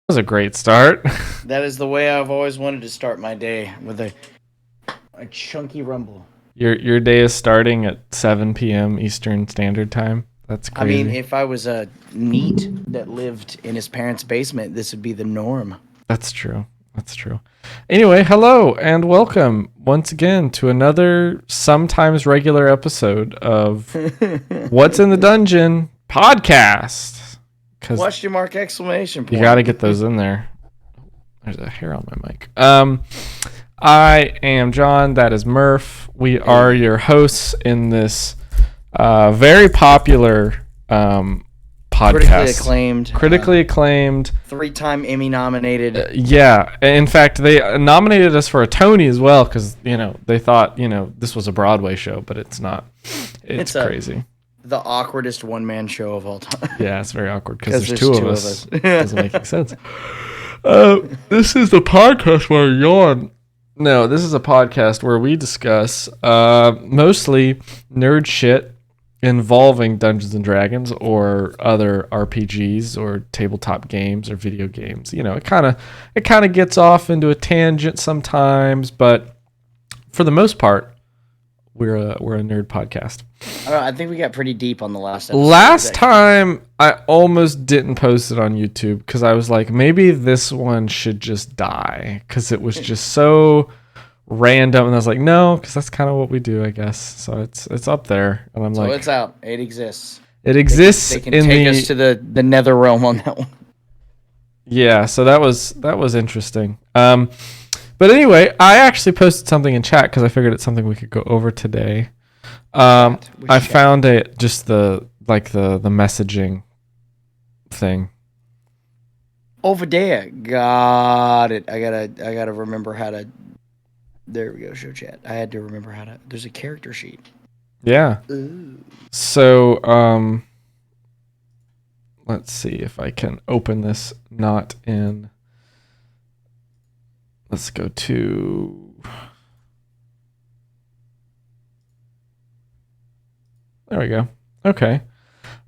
was a great start. That is the way I've always wanted to start my day, with a chunky rumble. Your day is starting at 7 p.m. Eastern Standard Time. That's I crazy. mean, if I was a NEET that lived in his parents' basement, this would be the norm. That's true. That's true. Anyway, hello and welcome once again to another sometimes regular episode of What's in the Dungeon podcast. Question mark exclamation point. You got to get those in there. There's a hair on my mic. I am John. That is Murph. We are your hosts in this very popular podcast. Critically acclaimed. 3-time Emmy nominated. Yeah. In fact, they nominated us for a Tony as well because, they thought, this was a Broadway show, but it's not. It's crazy. The awkwardest one-man show of all time. Yeah, it's very awkward because there's two of us. Doesn't make any sense. This is the podcast where yawn. No, this is a podcast where we discuss mostly nerd shit involving Dungeons and Dragons or other RPGs or tabletop games or video games. It kind of gets off into a tangent sometimes, but for the most part, we're a nerd podcast. I think we got pretty deep on the last episode. Last time, I almost didn't post it on YouTube because I was like, maybe this one should just die because it was just so random. And I was like, no, because that's kind of what we do, I guess. So it's up there, and so it's out. It exists. It exists. They can take us to the nether realm on that one. Yeah. So that was interesting. But anyway, I actually posted something in chat because I figured it's something we could go over today. I found it just the messaging thing. Over there. Got it. I gotta remember how to. There we go. Show chat. I had to remember how to. There's a character sheet. Yeah. Ooh. So let's see if I can open this. Not in. Let's go to. There we go. Okay.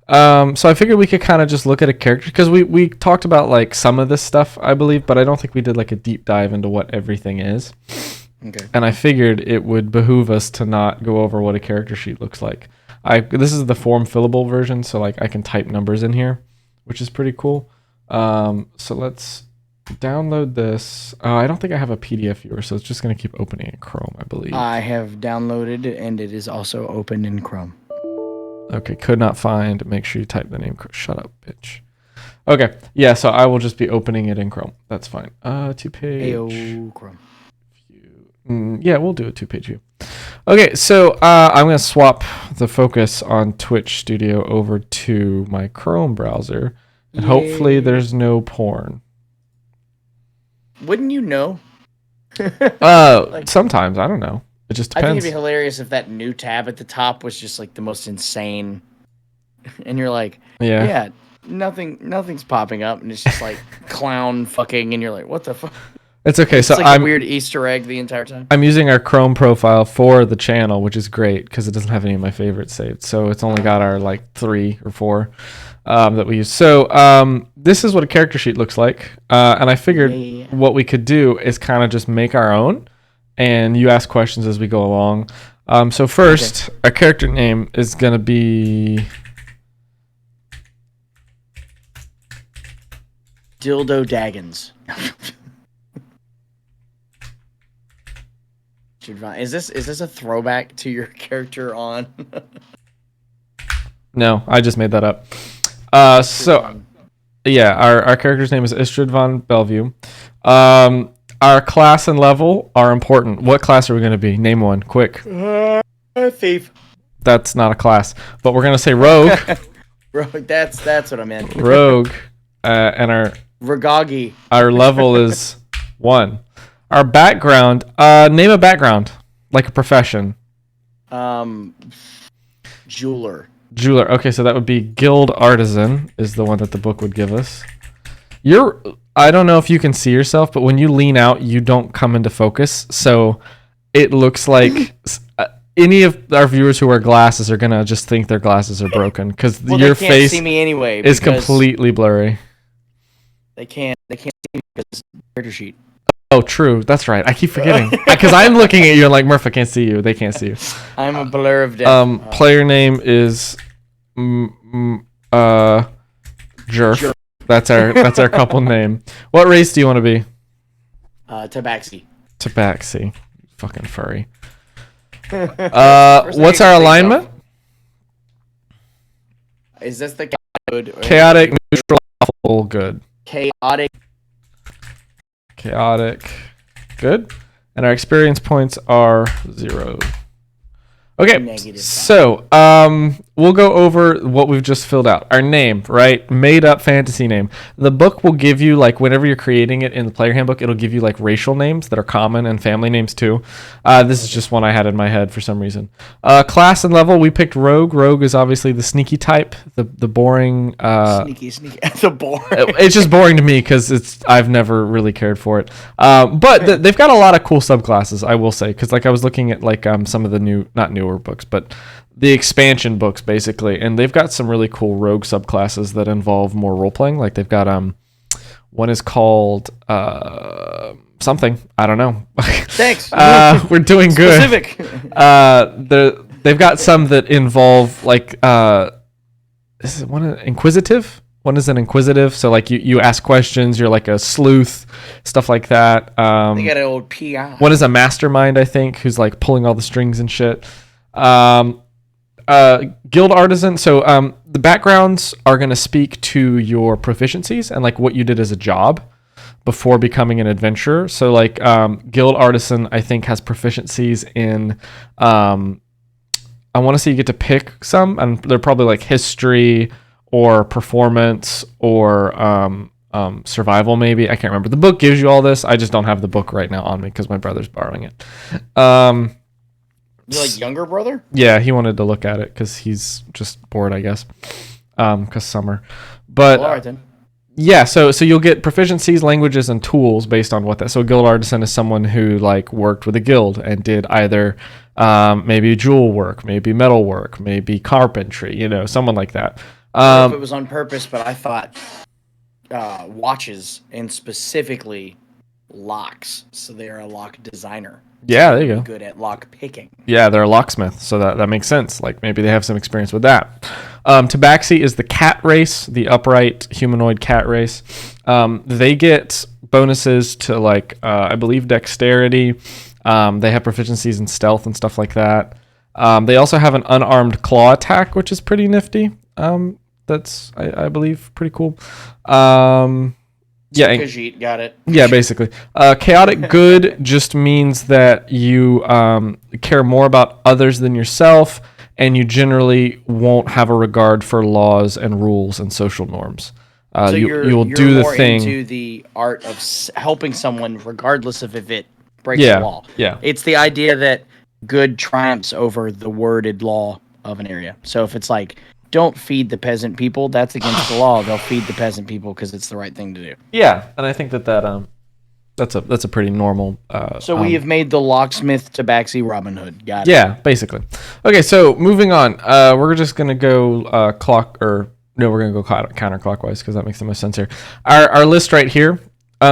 So I figured we could kind of just look at a character because we talked about like some of this stuff, I believe, but I don't think we did like a deep dive into what everything is. Okay. And I figured it would behoove us to not go over what a character sheet looks like. This is the form fillable version, so like I can type numbers in here, which is pretty cool. So let's download this. I don't think I have a PDF viewer, so it's just going to keep opening in Chrome, I believe. I have downloaded it, and it is also open in Chrome. Okay, could not find. Make sure you type the name. Shut up, bitch. Okay, yeah, so I will just be opening it in Chrome. That's fine. 2-page. Ayo, Chrome. View. Yeah, we'll do a 2-page view. Okay, so I'm going to swap the focus on Twitch Studio over to my Chrome browser, and hopefully there's no porn. Wouldn't you know? Sometimes, I don't know. It just depends. I think it'd be hilarious if that new tab at the top was just like the most insane, and you're like, yeah, nothing's popping up, and it's just like clown fucking, and you're like, what the fuck? It's okay. It's so like I'm a weird Easter egg the entire time. I'm using our Chrome profile for the channel, which is great because it doesn't have any of my favorites saved. So it's only got our like 3 or 4 that we use. So this is what a character sheet looks like, and I figured what we could do is kind of just make our own. And you ask questions as we go along. So first, a character name is going to be... Dildo Daggins. Is this a throwback to your character on? No, I just made that up. Yeah, our character's name is Istrid von Bellevue. Our class and level are important. What class are we going to be? Name one, quick. Thief. That's not a class, but we're going to say rogue. Rogue. That's what I meant. Rogue, and our Ragagi. Our level is 1. Our background. Name a background, like a profession. Jeweler. Jeweler. Okay, so that would be guild artisan is the one that the book would give us. I don't know if you can see yourself, but when you lean out, you don't come into focus. So it looks like any of our viewers who wear glasses are going to just think their glasses are broken because your face see me anyway, is completely blurry. They can't see me because it's a character sheet. Oh, true. That's right. I keep forgetting because I'm looking at you and like Murph, I can't see you. They can't see you. I'm a blur of death. Player name is Jerf. That's our couple name. What race do you want to be? Tabaxi. Tabaxi. Fucking furry. What's our alignment? Is this the good? Chaotic, neutral, awful, good. Chaotic. Good. And our experience points are 0. Okay, Negative. So we'll go over what we've just filled out. Our name, right? Made up fantasy name. The book will give you, like, whenever you're creating it in the player handbook, it'll give you like racial names that are common and family names too. This is just one I had in my head for some reason. Class and level, we picked rogue. Rogue is obviously the sneaky type, the boring. Sneaky. The boring. It's just boring to me because I've never really cared for it. But they've got a lot of cool subclasses, I will say, because like I was looking at like some of the not newer books, but the expansion books basically, and they've got some really cool rogue subclasses that involve more role playing. Like they've got one is called something, I don't know. Thanks. We're doing good. Specific. They've got some that involve like is one inquisitive? One is an inquisitive, so like you ask questions, you're like a sleuth, stuff like that. They got an old PI. One is a mastermind, I think, who's like pulling all the strings and shit. Guild artisan. So the backgrounds are going to speak to your proficiencies and like what you did as a job before becoming an adventurer. So like guild artisan, I think, has proficiencies in I want to say you get to pick some, and they're probably like history or performance or survival, maybe. I can't remember. The book gives you all this. I just don't have the book right now on me because my brother's borrowing it. Your like younger brother? Yeah, he wanted to look at it because he's just bored, I guess, because summer. But well, all right, then. Yeah, so you'll get proficiencies, languages, and tools based on what that. So a guild artisan is someone who like worked with a guild and did either maybe jewel work, maybe metal work, maybe carpentry, someone like that. If it was on purpose, but I thought watches and specifically locks. So they're a lock designer. Yeah, there you go. Good at lock picking. Yeah, they're a locksmith, so that makes sense. Like maybe they have some experience with that. Tabaxi is the cat race, the upright humanoid cat race. They get bonuses to like I believe dexterity. They have proficiencies in stealth and stuff like that. They also have an unarmed claw attack, which is pretty nifty. That's I believe pretty cool. Yeah, Khajiit, got it. Yeah, basically. Chaotic good just means that you care more about others than yourself, and you generally won't have a regard for laws and rules and social norms. So you'll do the thing. Into the art of helping someone, regardless of if it breaks the law. Yeah. It's the idea that good triumphs over the worded law of an area. So if it's like, don't feed the peasant people, that's against the law. They'll feed the peasant people because it's the right thing to do. Yeah, and I think that's a pretty normal. So we have made the locksmith Tabaxi Robin Hood. Got it. Yeah, basically. Okay, so moving on. We're just gonna go we're gonna go counterclockwise because that makes the most sense here. Our list right here.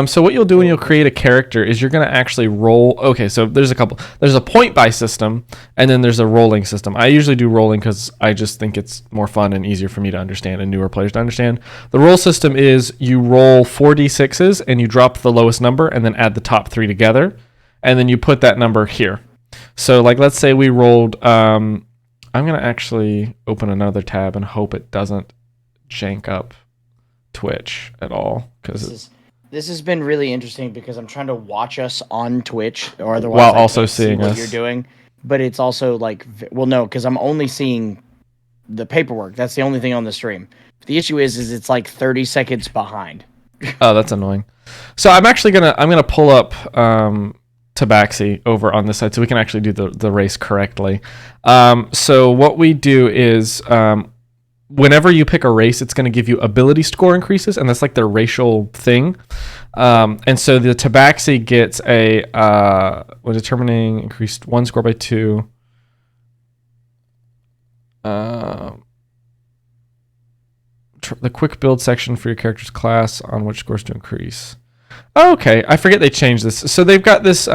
So what you'll do when you'll create a character is you're going to actually roll. Okay, so there's a couple. There's a point buy system, and then there's a rolling system. I usually do rolling because I just think it's more fun and easier for me to understand and newer players to understand. The roll system is you roll 4d6s and you drop the lowest number and then add the top 3 together, and then you put that number here. So like let's say we rolled. I'm going to actually open another tab and hope it doesn't jank up Twitch at all because This has been really interesting because I'm trying to watch us on Twitch, or otherwise while also seeing what us. You're doing. But it's also like, well, no, because I'm only seeing the paperwork. That's the only thing on the stream. The issue is it's like 30 seconds behind. Oh, that's annoying. So I'm gonna pull up Tabaxi over on this side so we can actually do the race correctly. So what we do is whenever you pick a race, it's going to give you ability score increases, and that's like their racial thing. And so the Tabaxi gets when determining increased 1 score by 2. the quick build section for your character's class on which scores to increase. Oh, okay, I forget they changed this. So they've got this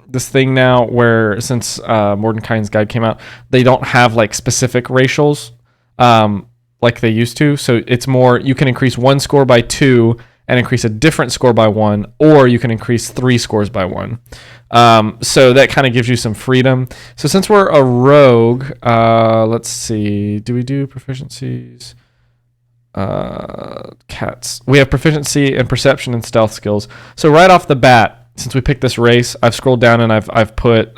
this thing now where since Mordenkainen's Guide came out, they don't have like specific racials like they used to. So it's more you can increase one score by 2 and increase a different score by 1, or you can increase 3 scores by 1. So that kind of gives you some freedom. So since we're a rogue, let's see. Do we do proficiencies? Cats. We have proficiency in perception and stealth skills. So right off the bat, since we picked this race, I've scrolled down and I've put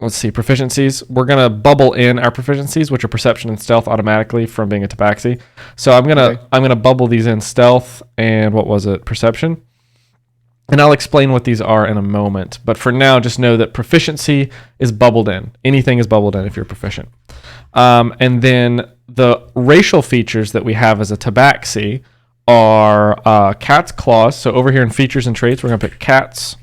let's see, proficiencies. We're gonna bubble in our proficiencies, which are perception and stealth automatically from being a tabaxi. So I'm gonna bubble these in stealth and what was it, perception. And I'll explain what these are in a moment. But for now, just know that proficiency is bubbled in. Anything is bubbled in if you're proficient. And then the racial features that we have as a tabaxi are cat's claws. So over here in features and traits, we're gonna pick cat's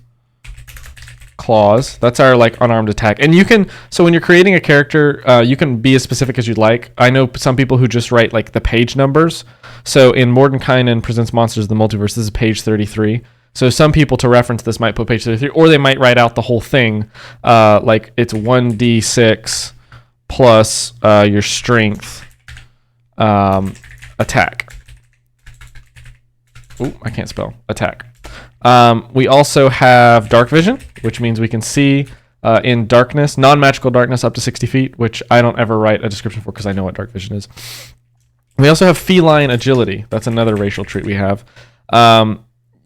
claws. That's our like unarmed attack. And you can, so when you're creating a character, you can be as specific as you'd like. I know some people who just write like the page numbers. So in Mordenkainen Presents Monsters of the Multiverse, this is page 33. So some people to reference this might put page 33, or they might write out the whole thing. Like it's 1d6 plus your strength attack. Ooh, I can't spell. Attack. We also have dark vision, which means we can see in darkness, non-magical darkness up to 60 feet, which I don't ever write a description for because I know what dark vision is. We also have feline agility. That's another racial trait we have.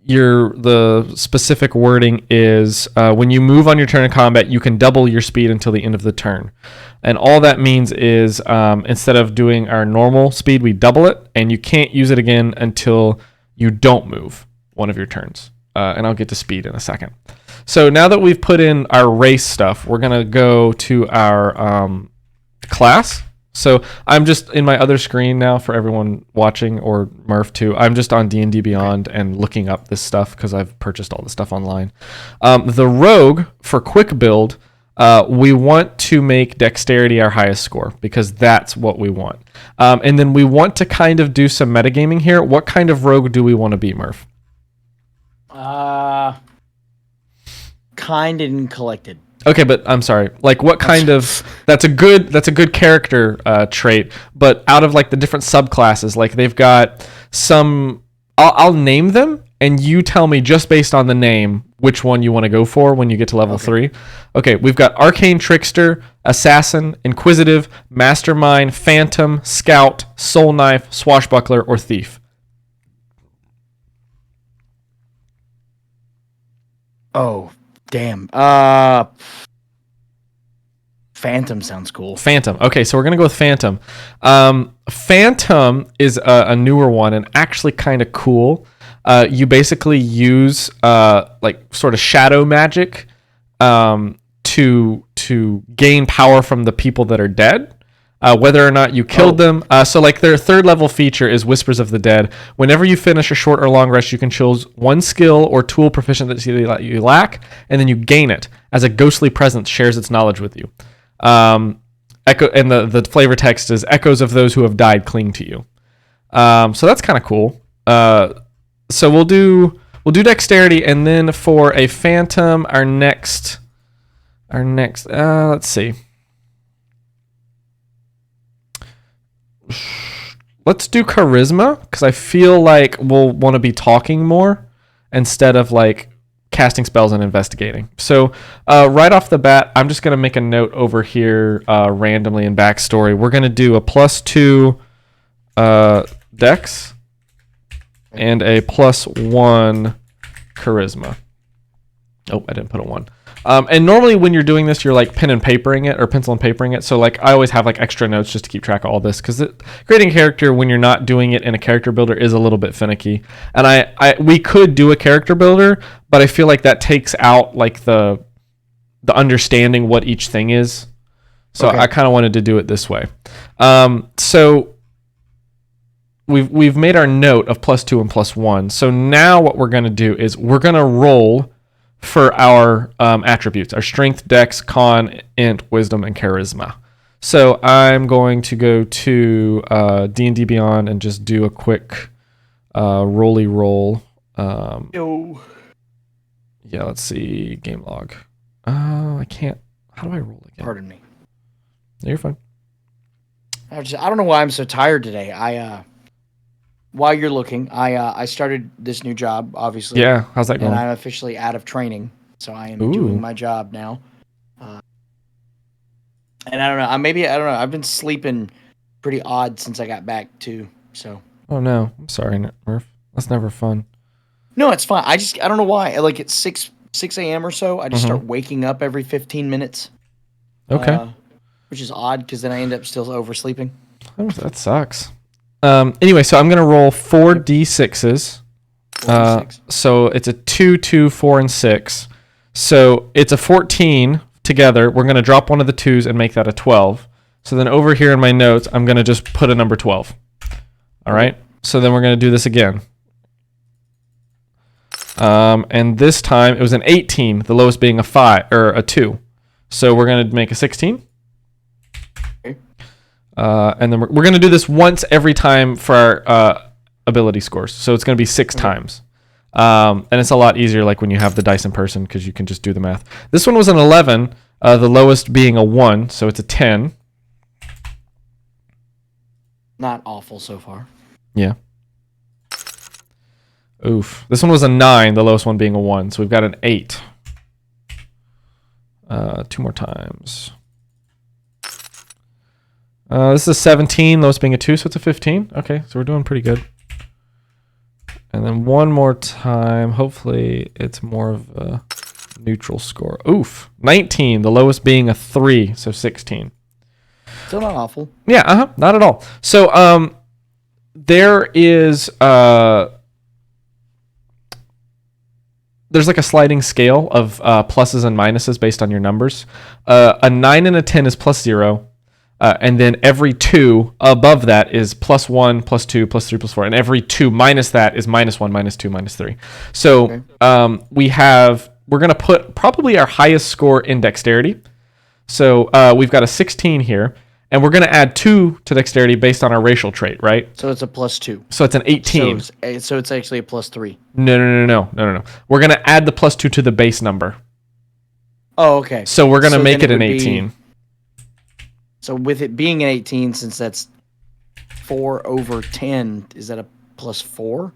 The specific wording is when you move on your turn in combat, you can double your speed until the end of the turn. And all that means is instead of doing our normal speed, we double it, and you can't use it again until you don't move one of your turns. And I'll get to speed in a second. So now that we've put in our race stuff, we're going to go to our class. So I'm just in my other screen now for everyone watching, or Murph too. I'm just on D&D Beyond and looking up this stuff because I've purchased all the stuff online. The rogue for quick build, we want to make dexterity our highest score because that's what we want. And then we want to kind of do some metagaming here. What kind of rogue do we want to be, Murph? Kind and collected. Okay, but I'm sorry. Like, what kind of? That's a good character trait. But out of like the different subclasses, like they've got some. I'll name them, and you tell me just based on the name which one you want to go for when you get to level 3. Okay, we've got arcane trickster, assassin, inquisitive, mastermind, phantom, scout, soul knife, swashbuckler, or thief. Oh, damn. Phantom sounds cool. Phantom. Okay, so we're going to go with Phantom. Phantom is a newer one and actually kind of cool. You basically use like sort of shadow magic to gain power from the people that are dead. Whether or not you killed them. So like their third level feature is Whispers of the Dead. Whenever you finish a short or long rest, you can choose one skill or tool proficiency that you lack, and then you gain it as a ghostly presence shares its knowledge with you. Echo, and the flavor text is echoes of those who have died cling to you. So that's kind of cool. So we'll do dexterity, and then for a phantom, our next let's see. Let's do charisma, because I feel like we'll want to be talking more instead of like casting spells and investigating. So right off the bat, I'm just going to make a note over here randomly in backstory. We're going to do a +2 dex and a +1 charisma. Oh, I didn't put a 1. And normally when you're doing this, you're like pen and papering it or pencil and papering it. So like I always have like extra notes just to keep track of all this, because creating a character when you're not doing it in a character builder is a little bit finicky. And we could do a character builder, but I feel like that takes out like the understanding what each thing is. So okay. I kind of wanted to do it this way. So we've made our note of +2 and +1. So now what we're going to do is we're going to roll for our attributes, our strength, dex, con, int, wisdom, and charisma. So I'm going to go to D&D Beyond and just do a quick rolly roll. Yo. Yeah, let's see. Game log. I can't. How do I roll again? Pardon me. No, you're fine. I don't know why I'm so tired today. While you're looking, I started this new job, obviously. Yeah, how's that going? And I'm officially out of training, so I am doing my job now. And I don't know. I don't know. I've been sleeping pretty odd since I got back too. So. Oh no, I'm sorry, Murph. That's never fun. No, it's fine. I don't know why. Like at 6 a.m. or so, I just start waking up every 15 minutes. Okay. Which is odd because then I end up still oversleeping. Oh, that sucks. Anyway, so I'm gonna roll 4d6s. So it's a 2, 2, 4, and 6. So it's a 14 together. We're gonna drop one of the 2s and make that a 12. So then over here in my notes, I'm gonna just put a number 12. All right. So then we're gonna do this again. And this time it was an 18, the lowest being a 5 or a 2. So we're gonna make a 16. Okay. And then we're gonna do this once every time for our ability scores. So it's gonna be 6 times. And it's a lot easier like when you have the dice in person because you can just do the math. This one was an 11, the lowest being a 1, so it's a 10. Not awful so far. Yeah. Oof. This one was a 9, the lowest one being a 1. So we've got an 8. 2 more times. This is a 17, lowest being a 2, so it's a 15. Okay, so we're doing pretty good. And then one more time. Hopefully it's more of a neutral score. Oof. 19, the lowest being a 3, so 16. Still not awful. Yeah, not at all. So there is... there's like a sliding scale of pluses and minuses based on your numbers. A 9 and a 10 is +0. And then every 2 above that is +1, +2, +3, +4. And every 2 minus that is -1, -2, -3. So okay. We're going to put probably our highest score in dexterity. So we've got a 16 here. And we're going to add 2 to dexterity based on our racial trait, right? So it's a +2. So it's an 18. So it's actually a +3. No. We're going to add the +2 to the base number. Oh, okay. So we're going to make it an 18. So with it being an 18, since that's 4 over 10, is that a +4?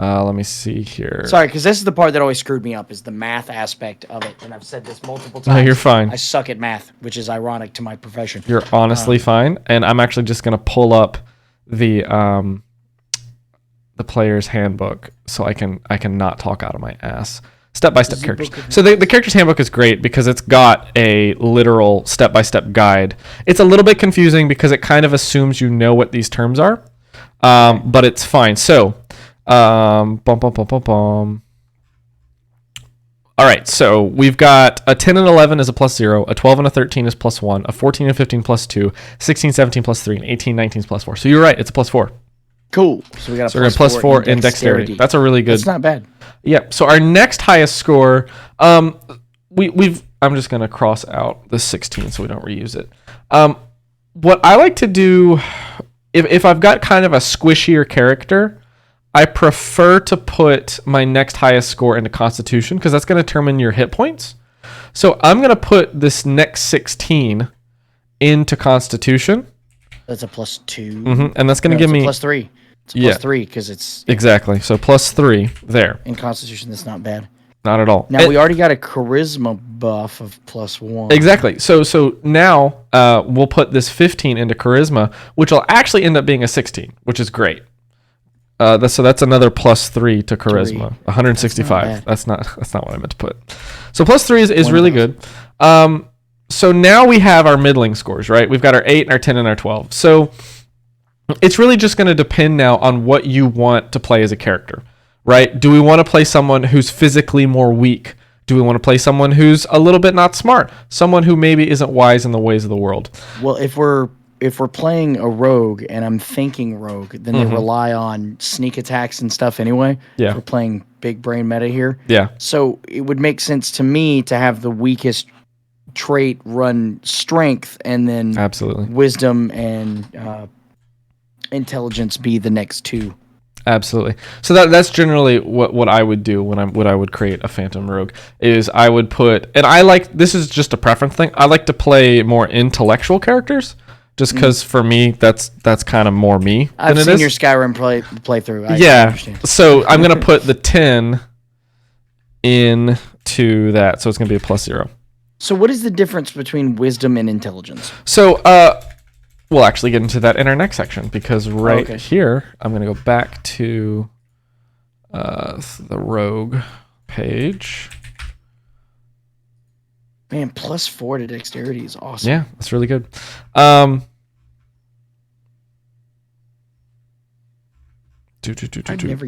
Let me see here. Sorry, because this is the part that always screwed me up, is the math aspect of it. And I've said this multiple times. No, you're fine. I suck at math, which is ironic to my profession. You're honestly fine. And I'm actually just going to pull up the player's handbook so I can not talk out of my ass. Step-by-step characters. So the character's handbook is great because it's got a literal step-by-step guide. It's a little bit confusing because it kind of assumes you know what these terms are, but it's fine. So, All right, so we've got a 10 and 11 is a +0, a 12 and a 13 is +1, a 14 and 15 +2, 16, 17 +3, and 18, 19 is +4. So you're right, it's a +4. Cool. So we got a +4 in dexterity. That's a really good. That's not bad. Yeah. So our next highest score, we've. I'm just gonna cross out the 16 so we don't reuse it. What I like to do, if I've got kind of a squishier character, I prefer to put my next highest score into Constitution because that's going to determine your hit points. So I'm going to put this next 16 into Constitution. That's a +2. Mm-hmm. And that's going to give me +3. It's a +3 because it's... Exactly. So +3 there. In Constitution, that's not bad. Not at all. Now, we already got a charisma buff of +1. Exactly. So now we'll put this 15 into charisma, which will actually end up being a 16, which is great. So that's another +3 to charisma. 165. That's not what I meant to put. So +3 is really good. So now we have our middling scores, right? We've got our 8, our 10, and our 12. So it's really just going to depend now on what you want to play as a character, right? Do we want to play someone who's physically more weak? Do we want to play someone who's a little bit not smart? Someone who maybe isn't wise in the ways of the world? Well, if we're playing a rogue and I'm thinking rogue, then they rely on sneak attacks and stuff anyway. Yeah. If we're playing big brain meta here. Yeah. So it would make sense to me to have the weakest trait run strength, and then absolutely wisdom and intelligence be the next two. Absolutely. So that's generally what I would do when I would create a Phantom Rogue is I would put, and I like, this is just a preference thing, I like to play more intellectual characters just because for me that's kind of more me. I've seen your Skyrim playthrough. I understand. So I'm gonna put the 10 into that, so it's gonna be a +0. So what is the difference between wisdom and intelligence? So we'll actually get into that in our next section, because here I'm gonna go back to the rogue page. Man, +4 to dexterity is awesome. Yeah, that's really good.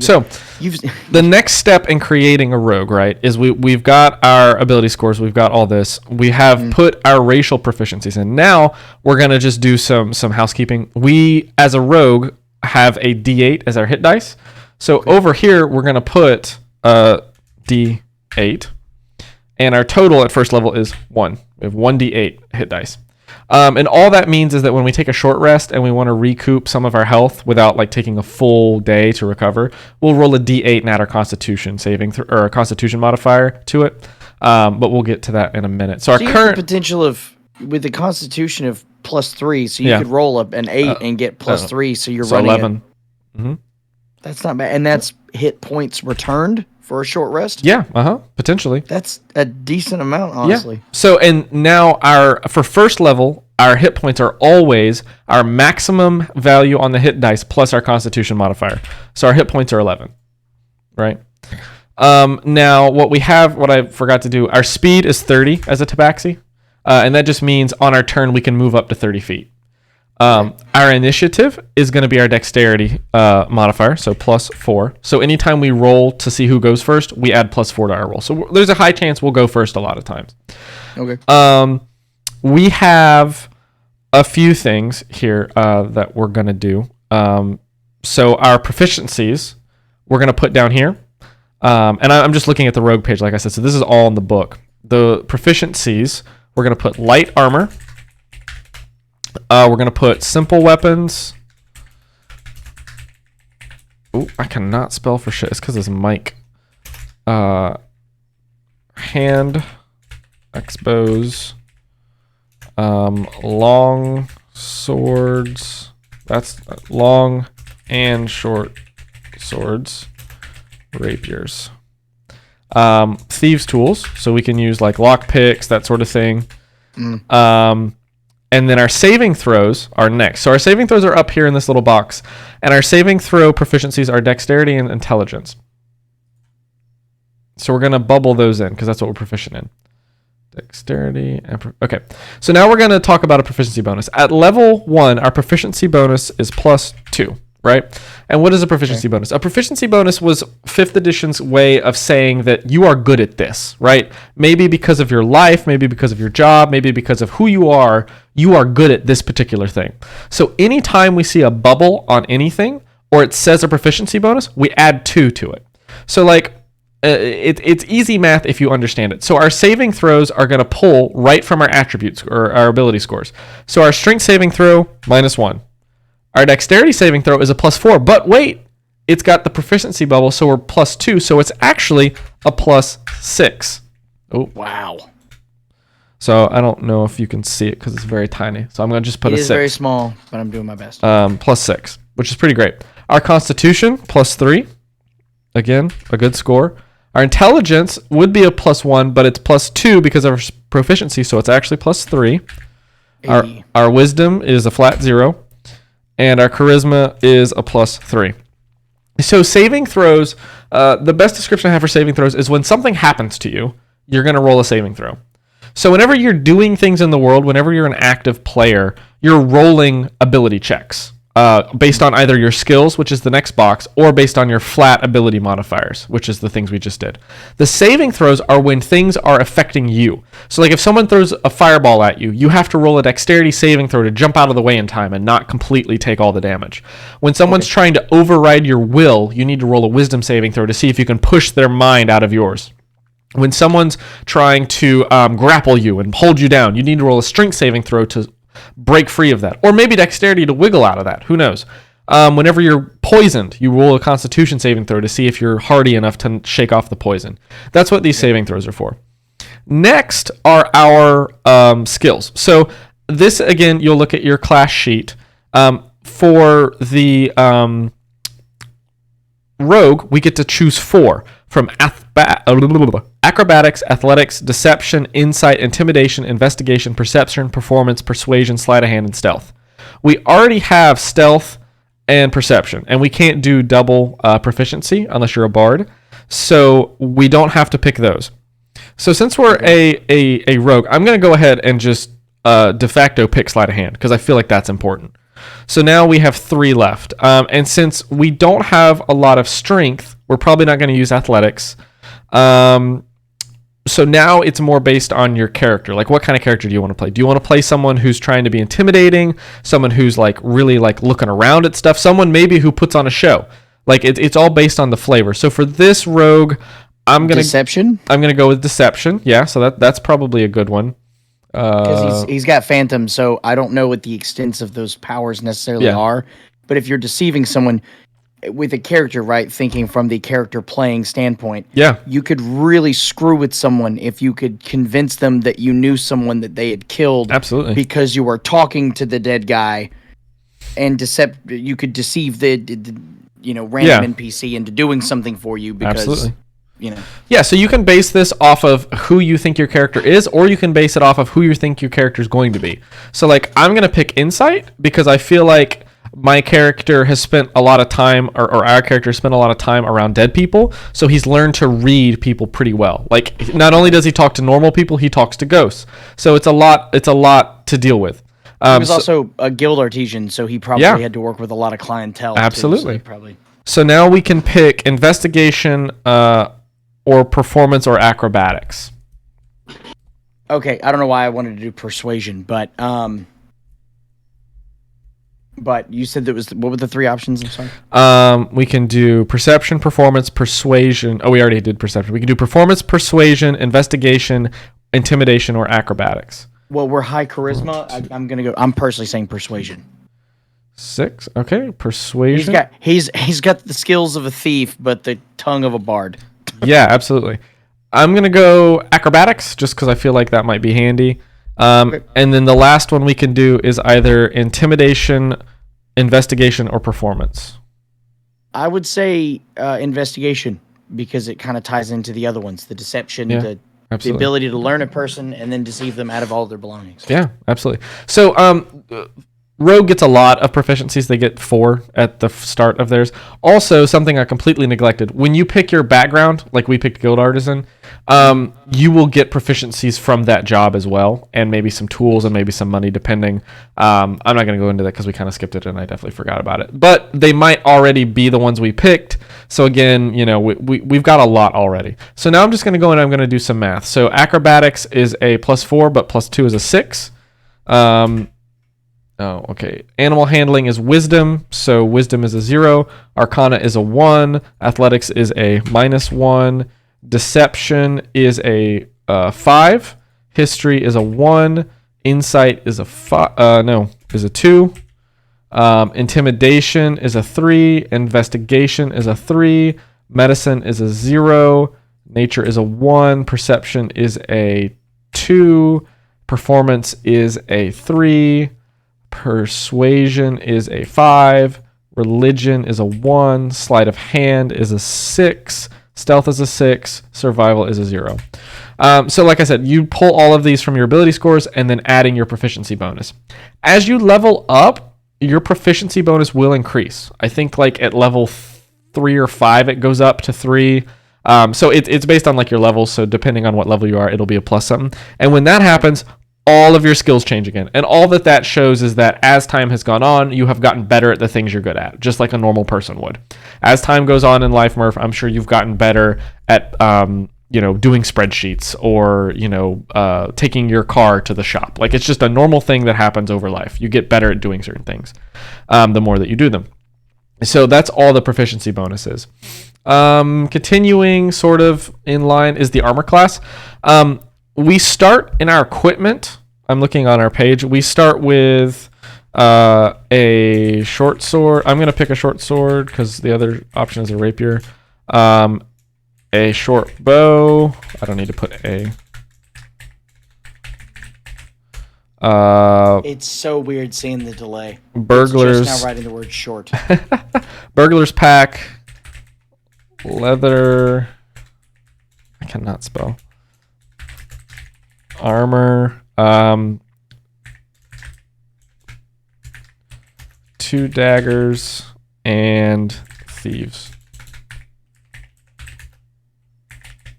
So the next step in creating a rogue, right, is we've got our ability scores, we've got all this, we have put our racial proficiencies in. Now we're gonna just do some housekeeping. We, as a rogue, have a D8 as our hit dice. So over here we're gonna put a D8, and our total at first level is 1. We have 1d8 hit dice. And all that means is that when we take a short rest and we want to recoup some of our health without like taking a full day to recover, we'll roll a d8 and add our Constitution saving or a Constitution modifier to it. But we'll get to that in a minute. So our current potential with the Constitution of +3, so you could roll up an 8 and get +3, so you're running 11. That's not bad, and that's hit points returned for a short rest? Yeah, potentially. That's a decent amount, honestly. Yeah. So, and now for first level, our hit points are always our maximum value on the hit dice plus our Constitution modifier. So our hit points are 11, right? Now, what I forgot to do, our speed is 30 as a tabaxi, and that just means on our turn we can move up to 30 feet. Our initiative is going to be our dexterity modifier, so +4. So anytime we roll to see who goes first, we add +4 to our roll. So there's a high chance we'll go first a lot of times. Okay. We have a few things here that we're going to do. So our proficiencies, we're going to put down here. And I'm just looking at the rogue page, like I said. So this is all in the book. The proficiencies, we're going to put light armor. We're going to put simple weapons. Oh, I cannot spell for shit. It's because it's mic. Hand expos. Long swords. That's long and short swords. Rapiers. Thieves' tools. So we can use like lock picks, that sort of thing. And then our saving throws are next. So our saving throws are up here in this little box. And our saving throw proficiencies are dexterity and intelligence. So we're going to bubble those in because that's what we're proficient in. Dexterity. Okay. So now we're going to talk about a proficiency bonus. At level 1, our proficiency bonus is +2. Right? And what is a proficiency bonus? A proficiency bonus was 5th edition's way of saying that you are good at this, right? Maybe because of your life, maybe because of your job, maybe because of who you are good at this particular thing. So anytime we see a bubble on anything, or it says a proficiency bonus, we add 2 to it. So like, it's easy math if you understand it. So our saving throws are going to pull right from our attributes or our ability scores. So our strength saving throw, -1. Our dexterity saving throw is a +4, but wait, it's got the proficiency bubble, so we're +2, so it's actually a +6. Oh, wow. So I don't know if you can see it because it's very tiny. So I'm going to just put a 6. It is very small, but I'm doing my best. +6, which is pretty great. Our Constitution, +3. Again, a good score. Our Intelligence would be a +1, but it's +2 because of our proficiency, so it's actually +3. Our Wisdom is a flat 0. And our charisma is a +3. So saving throws, the best description I have for saving throws is when something happens to you, you're going to roll a saving throw. So whenever you're doing things in the world, whenever you're an active player, you're rolling ability checks based on either your skills, which is the next box, or based on your flat ability modifiers, which is the things we just did. The saving throws are when things are affecting you. So like if someone throws a fireball at you, you have to roll a dexterity saving throw to jump out of the way in time and not completely take all the damage. When someone's trying to override your will, you need to roll a wisdom saving throw to see if you can push their mind out of yours. When someone's trying to grapple you and hold you down, you need to roll a strength saving throw to break free of that. Or maybe dexterity to wiggle out of that. Who knows? Whenever you're poisoned, you roll a constitution saving throw to see if you're hardy enough to shake off the poison. That's what these saving throws are for. Next are our skills. So this, again, you'll look at your class sheet. For the rogue, we get to choose 4 from acrobatics, athletics, deception, insight, intimidation, investigation, perception, performance, persuasion, sleight of hand, and stealth. We already have stealth and perception, and we can't do double proficiency unless you're a bard, so we don't have to pick those. So since we're a rogue, I'm going to go ahead and just de facto pick sleight of hand, because I feel like that's important. So now we have 3 left, and since we don't have a lot of strength, we're probably not going to use athletics. So now it's more based on your character. Like, what kind of character do you want to play? Do you want to play someone who's trying to be intimidating, someone who's like really like looking around at stuff, someone maybe who puts on a show? Like, it's all based on the flavor. So for this rogue, Deception? I'm gonna go with deception. Yeah, so that's probably a good one. Because he's got phantom, so I don't know what the extents of those powers necessarily are. But if you're deceiving someone with a character, right, thinking from the character playing standpoint, you could really screw with someone if you could convince them that you knew someone that they had killed. Absolutely. Because you were talking to the dead guy, and you could deceive the random NPC into doing something for you because. Absolutely. Yeah, so you can base this off of who you think your character is, or you can base it off of who you think your character is going to be. So, like, I'm going to pick insight because I feel like my character has spent a lot of time, or our character has spent a lot of time around dead people, so he's learned to read people pretty well. Like, not only does he talk to normal people, he talks to ghosts. So it's a lot to deal with. He was also a guild artisan, so he probably had to work with a lot of clientele. Absolutely. Too, so now we can pick investigation, or performance or acrobatics. Okay, I don't know why I wanted to do persuasion, but you said what were the 3 options? I'm sorry. We can do perception, performance, persuasion. Oh, we already did perception. We can do performance, persuasion, investigation, intimidation, or acrobatics. Well, we're high charisma. I'm personally saying persuasion. 6. Okay, persuasion. He's got the skills of a thief, but the tongue of a bard. Yeah, absolutely. I'm going to go acrobatics just because I feel like that might be handy. Okay. And then the last one we can do is either intimidation, investigation, or performance. I would say investigation because it kind of ties into the other ones, the deception, the ability to learn a person and then deceive them out of all their belongings. Yeah, absolutely. So Rogue gets a lot of proficiencies. They get 4 at the start of theirs. Also, something I completely neglected. When you pick your background, like we picked Guild Artisan, you will get proficiencies from that job as well, and maybe some tools and maybe some money, depending. I'm not going to go into that because we kind of skipped it and I definitely forgot about it. But they might already be the ones we picked. So again, we've got a lot already. So now I'm just going to go and I'm going to do some math. So acrobatics is a +4, but +2 is a 6. Oh, okay. Animal handling is wisdom, so wisdom is a 0. Arcana is a 1. Athletics is a -1. Deception is a 5. History is a 1. Insight is a 2. Intimidation is a 3. Investigation is a 3. Medicine is a 0. Nature is a 1. Perception is a 2. Performance is a 3. Persuasion is a 5. Religion is a 1. Sleight of hand is a 6. Stealth is a 6. Survival is a 0. So like I said, you pull all of these from your ability scores and then adding your proficiency bonus. As you level up, your proficiency bonus will increase. I think like at level 3 or 5, it goes up to 3. So it's based on like your levels. So depending on what level you are, it'll be a plus something. And when that happens, all of your skills change again. And all that shows is that as time has gone on, you have gotten better at the things you're good at, just like a normal person would. As time goes on in life, Murph, I'm sure you've gotten better at, doing spreadsheets or, taking your car to the shop. Like, it's just a normal thing that happens over life. You get better at doing certain things the more that you do them. So that's all the proficiency bonuses. Continuing sort of in line is the armor class. We start in our equipment. I'm looking on our page. We start with a short sword. I'm going to pick a short sword because the other option is a rapier. A short bow. I don't need to put a. It's so weird seeing the delay. Burglars. Just now writing the word short. Burglar's pack. Leather. I cannot spell. Armor. 2 daggers and thieves.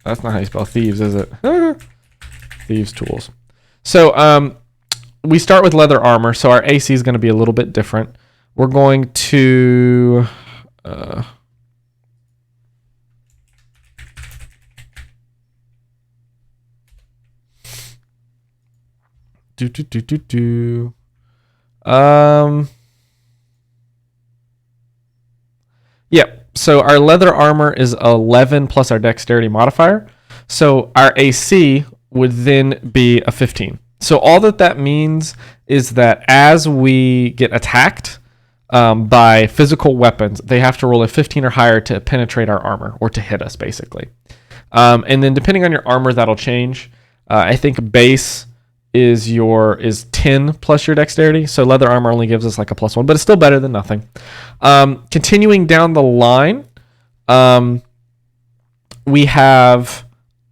That's not how you spell thieves, is it? Thieves tools. So we start with leather armor, so our AC is going to be a little bit different. We're going to yeah. So our leather armor is 11 plus our dexterity modifier. So our AC would then be a 15. So all that means is that as we get attacked by physical weapons, they have to roll a 15 or higher to penetrate our armor or to hit us, basically. And then depending on your armor, that'll change. I think base is 10 plus your dexterity. So leather armor only gives us like a +1, but it's still better than nothing. Continuing down the line, we have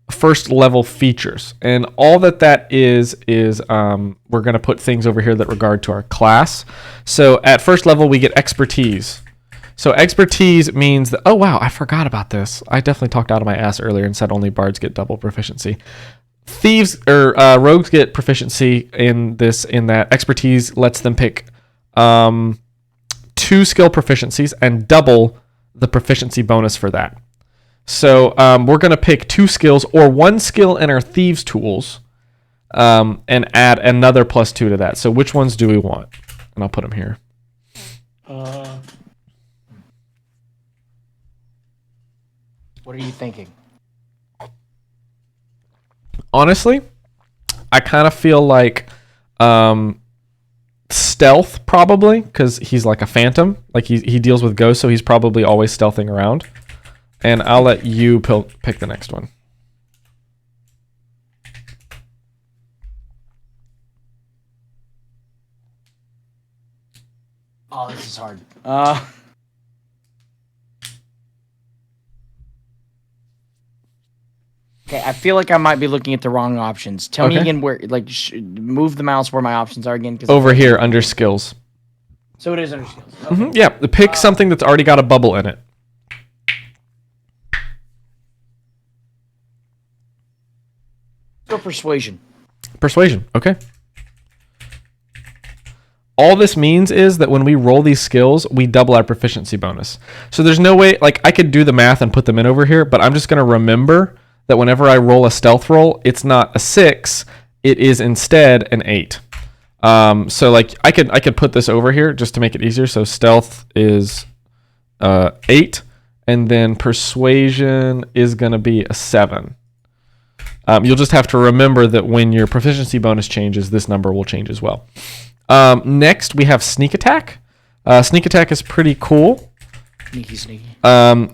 first level features, and all that is we're going to put things over here that regard to our class. So at first level, we get expertise. So expertise means that, oh wow, I forgot about this. I definitely talked out of my ass earlier and said only bards get double proficiency. Thieves or rogues get proficiency in that expertise lets them pick 2 skill proficiencies and double the proficiency bonus for that. So we're going to pick 2 skills or 1 skill in our thieves tools and add another +2 to that. So which ones do we want? And I'll put them here. What are you thinking? Honestly, I kind of feel like stealth probably, because he's like a phantom. Like he deals with ghosts, so he's probably always stealthing around. And I'll let you pick the next one. Oh, this is hard. Okay, I feel like I might be looking at the wrong options. Tell me again where, move the mouse where my options are again. Over here, under skills. So it is under skills. Okay. Yeah, pick something that's already got a bubble in it. Go persuasion. Persuasion, okay. All this means is that when we roll these skills, we double our proficiency bonus. So there's no way, like I could do the math and put them in over here, but I'm just going to remember that whenever I roll a stealth roll, it's not a 6, it is instead an 8. So like I could put this over here just to make it easier. So stealth is 8, and then persuasion is going to be a 7. You'll just have to remember that when your proficiency bonus changes, this number will change as well. Next, we have sneak attack. Sneak attack is pretty cool. Sneaky.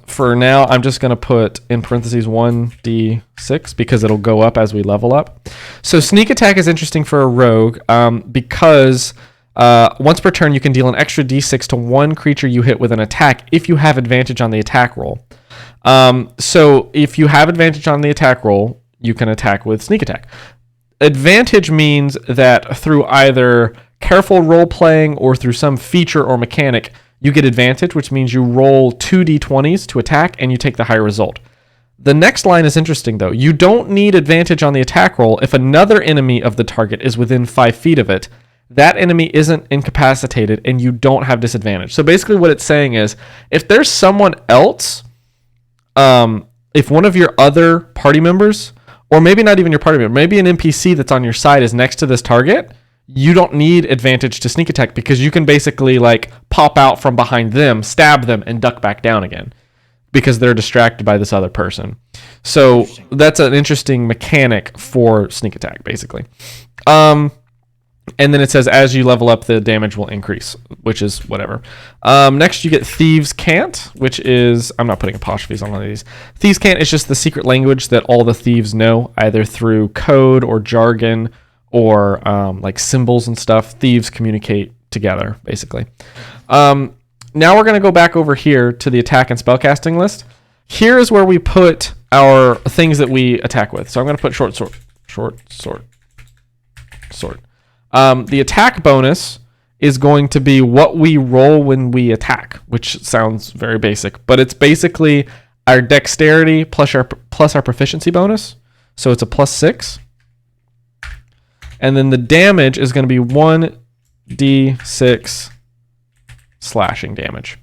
For now, I'm just going to put in parentheses 1d6 because it'll go up as we level up. So sneak attack is interesting for a rogue because once per turn, you can deal an extra d6 to one creature you hit with an attack if you have advantage on the attack roll. So if you have advantage on the attack roll, you can attack with sneak attack. Advantage means that through either careful role playing or through some feature or mechanic, you get advantage, which means you roll 2d20s to attack and you take the higher result. The next line is interesting though. You don't need advantage on the attack roll if another enemy of the target is within 5 feet of it. That enemy isn't incapacitated and you don't have disadvantage. So basically what it's saying is if there's someone else, if one of your other party members, or maybe not even your party member, maybe an NPC that's on your side is next to this target, you don't need advantage to sneak attack because you can basically like pop out from behind them, stab them, and duck back down again. because they're distracted by this other person. So that's an interesting mechanic for sneak attack, basically. And then it says, as you level up, the damage will increase, which is whatever. Next, you get Thieves' Cant, which is... I'm not putting apostrophes on one of these. Thieves' Cant is just the secret language that all the thieves know, either through code or jargon or like symbols and stuff. Thieves communicate together, basically. Now we're going to go back over here to the attack and spellcasting list. Here is where we put our things that we attack with. So I'm going to put short sword. The attack bonus is going to be what we roll when we attack, which sounds very basic, but it's basically our dexterity plus our proficiency bonus. So it's a +6. And then the damage is going to be 1d6 slashing damage.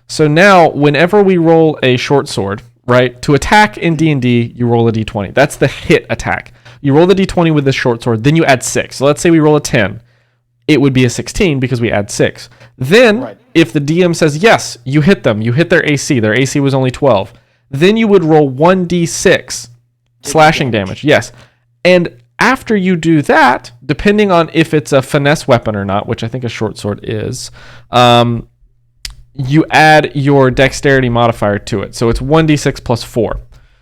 So now whenever we roll a short sword, right, to attack in D&D, you roll a d20. That's the hit attack. You roll the d20 with the short sword, then you add 6. So let's say we roll a 10. It would be a 16 because we add 6. Then, if the DM says, yes, you hit them, you hit their AC. Their AC was only 12. Then you would roll 1d6 slashing damage. Yes. And after you do that, depending on if it's a finesse weapon or not, which I think a short sword is, you add your dexterity modifier to it. So it's 1d6 plus 4.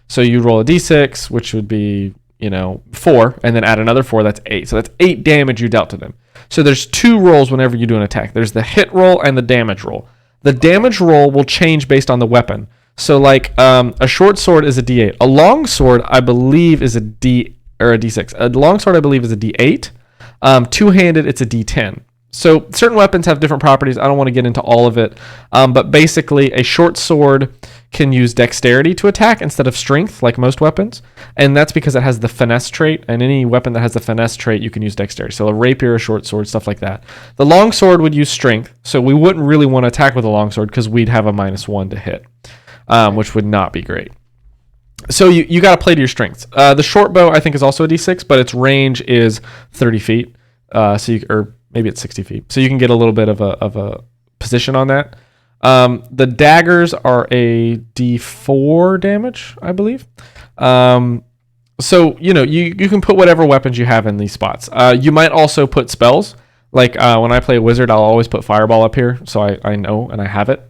So you roll a d6, which would be... 4, and then add another 4, that's 8. So that's 8 damage you dealt to them. So there's 2 rolls whenever you do an attack. There's the hit roll and the damage roll. The damage roll will change based on the weapon. So like a short sword is a d8. A long sword, I believe, is a d6. A long sword, I believe, is a d8. Two-handed, it's a d10. So certain weapons have different properties. I don't want to get into all of it. But basically, a short sword can use dexterity to attack instead of strength, like most weapons. And that's because it has the finesse trait. And any weapon that has the finesse trait, you can use dexterity. So a rapier, a short sword, stuff like that. The long sword would use strength. So we wouldn't really want to attack with a long sword because we'd have a -1 to hit, which would not be great. So you got to play to your strengths. The short bow, I think, is also a d6, but its range is 30 feet. Or maybe it's 60 feet. So you can get a little bit of a position on that. The daggers are a d4 damage, I believe. So, you can put whatever weapons you have in these spots. You might also put spells. Like when I play a wizard, I'll always put fireball up here. So I know and I have it.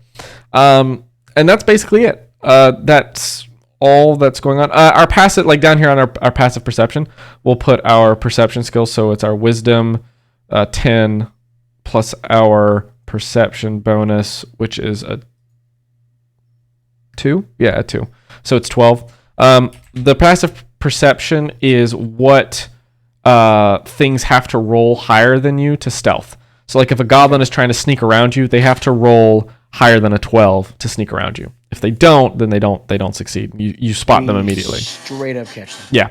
And that's basically it. That's all that's going on. Our passive, like down here on our passive perception, we'll put our perception skills. So it's our wisdom 10 plus our perception bonus, which is a 2. Yeah, a 2. So it's 12. The passive perception is what things have to roll higher than you to stealth. So like if a goblin is trying to sneak around you, they have to roll higher than a 12 to sneak around you. If they don't, then they don't succeed. You spot them immediately. Straight up catch them. Yeah.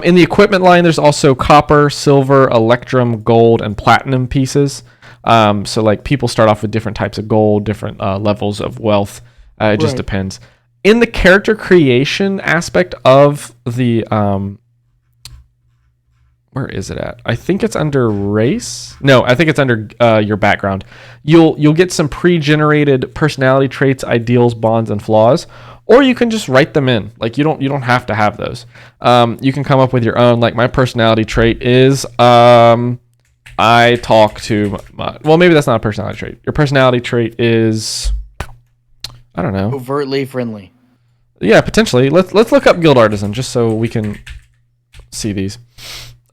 In the equipment line, there's also copper, silver, electrum, gold, and platinum pieces. So like people start off with different types of gold, different levels of wealth. It just depends. In the character creation aspect of the where is it at? I think it's under race. No, I think it's under your background. You'll get some pre-generated personality traits, ideals, bonds, and flaws, or you can just write them in. Like you don't have to have those. You can come up with your own. Like my personality trait is I talk to well, maybe that's not a personality trait. Your personality trait is, I don't know, overtly friendly. Yeah, potentially. Let's look up guild artisan just so we can see these.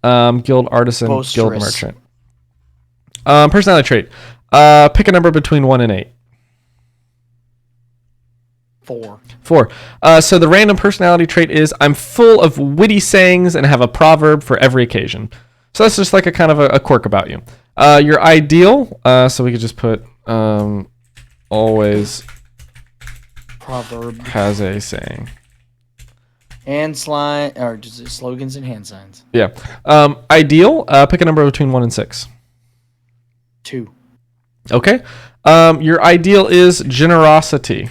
Guild artisan, Boisterous. Guild merchant. Personality trait. Pick a number between 1 and 8. 4. 4. So the random personality trait is I'm full of witty sayings and have a proverb for every occasion. So that's just like a kind of a quirk about you. Your ideal, so we could just put always proverb has a saying. Hand sign or just slogans and hand signs. Yeah. Ideal, pick a number between 1 and 6. 2. Okay. Your ideal is generosity.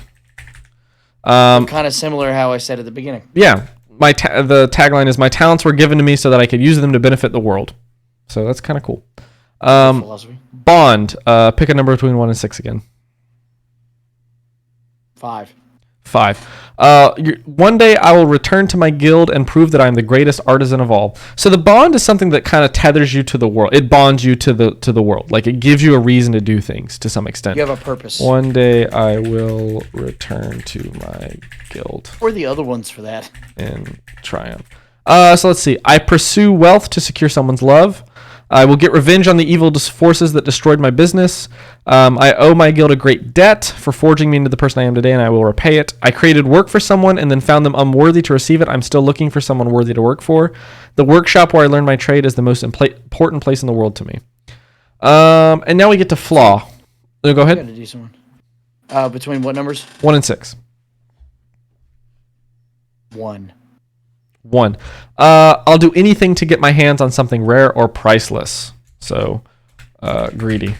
Kind of similar how I said at the beginning. Yeah. The tagline is my talents were given to me so that I could use them to benefit the world. So that's kind of cool. Philosophy. Bond, pick a number between 1 and 6 again. 5. 5. One day I will return to my guild and prove that I'm the greatest artisan of all. So the bond is something that kind of tethers you to the world. It bonds you to the world. Like it gives you a reason to do things to some extent. You have a purpose. One day I will return to my guild. Or the other ones for that. In triumph. So let's see. I pursue wealth to secure someone's love. I will get revenge on the evil forces that destroyed my business. I owe my guild a great debt for forging me into the person I am today, and I will repay it. I created work for someone and then found them unworthy to receive it. I'm still looking for someone worthy to work for. The workshop where I learned my trade is the most important place in the world to me. And now we get to flaw. Go ahead. I got a decent one. Between what numbers? 1 and 6. 1. I'll do anything to get my hands on something rare or priceless. So, greedy,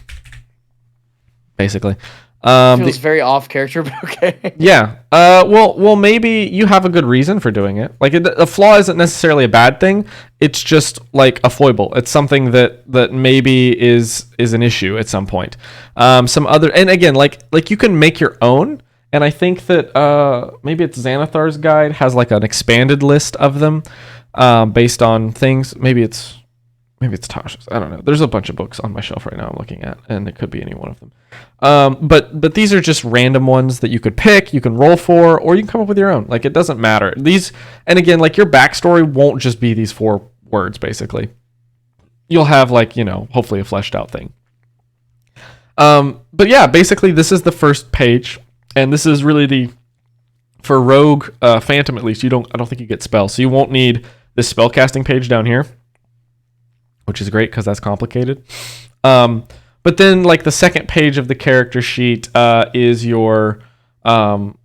basically. Feels very off character, but okay. Yeah. Well, maybe you have a good reason for doing it. Like a flaw isn't necessarily a bad thing. It's just like a foible. It's something that maybe is an issue at some point. Some other, and again, like you can make your own. And I think that maybe it's Xanathar's guide has like an expanded list of them based on things. Maybe it's Tasha's. I don't know. There's a bunch of books on my shelf right now I'm looking at, and it could be any one of them. But these are just random ones that you could pick, you can roll for, or you can come up with your own. Like it doesn't matter. These, and again, like your backstory won't just be these 4 words. Basically, you'll have like hopefully a fleshed out thing. But yeah, basically this is the first page. And this is really for Rogue Phantom at least. I don't think you get spells, so you won't need this spellcasting page down here, which is great because that's complicated. But then like the second page of the character sheet is your your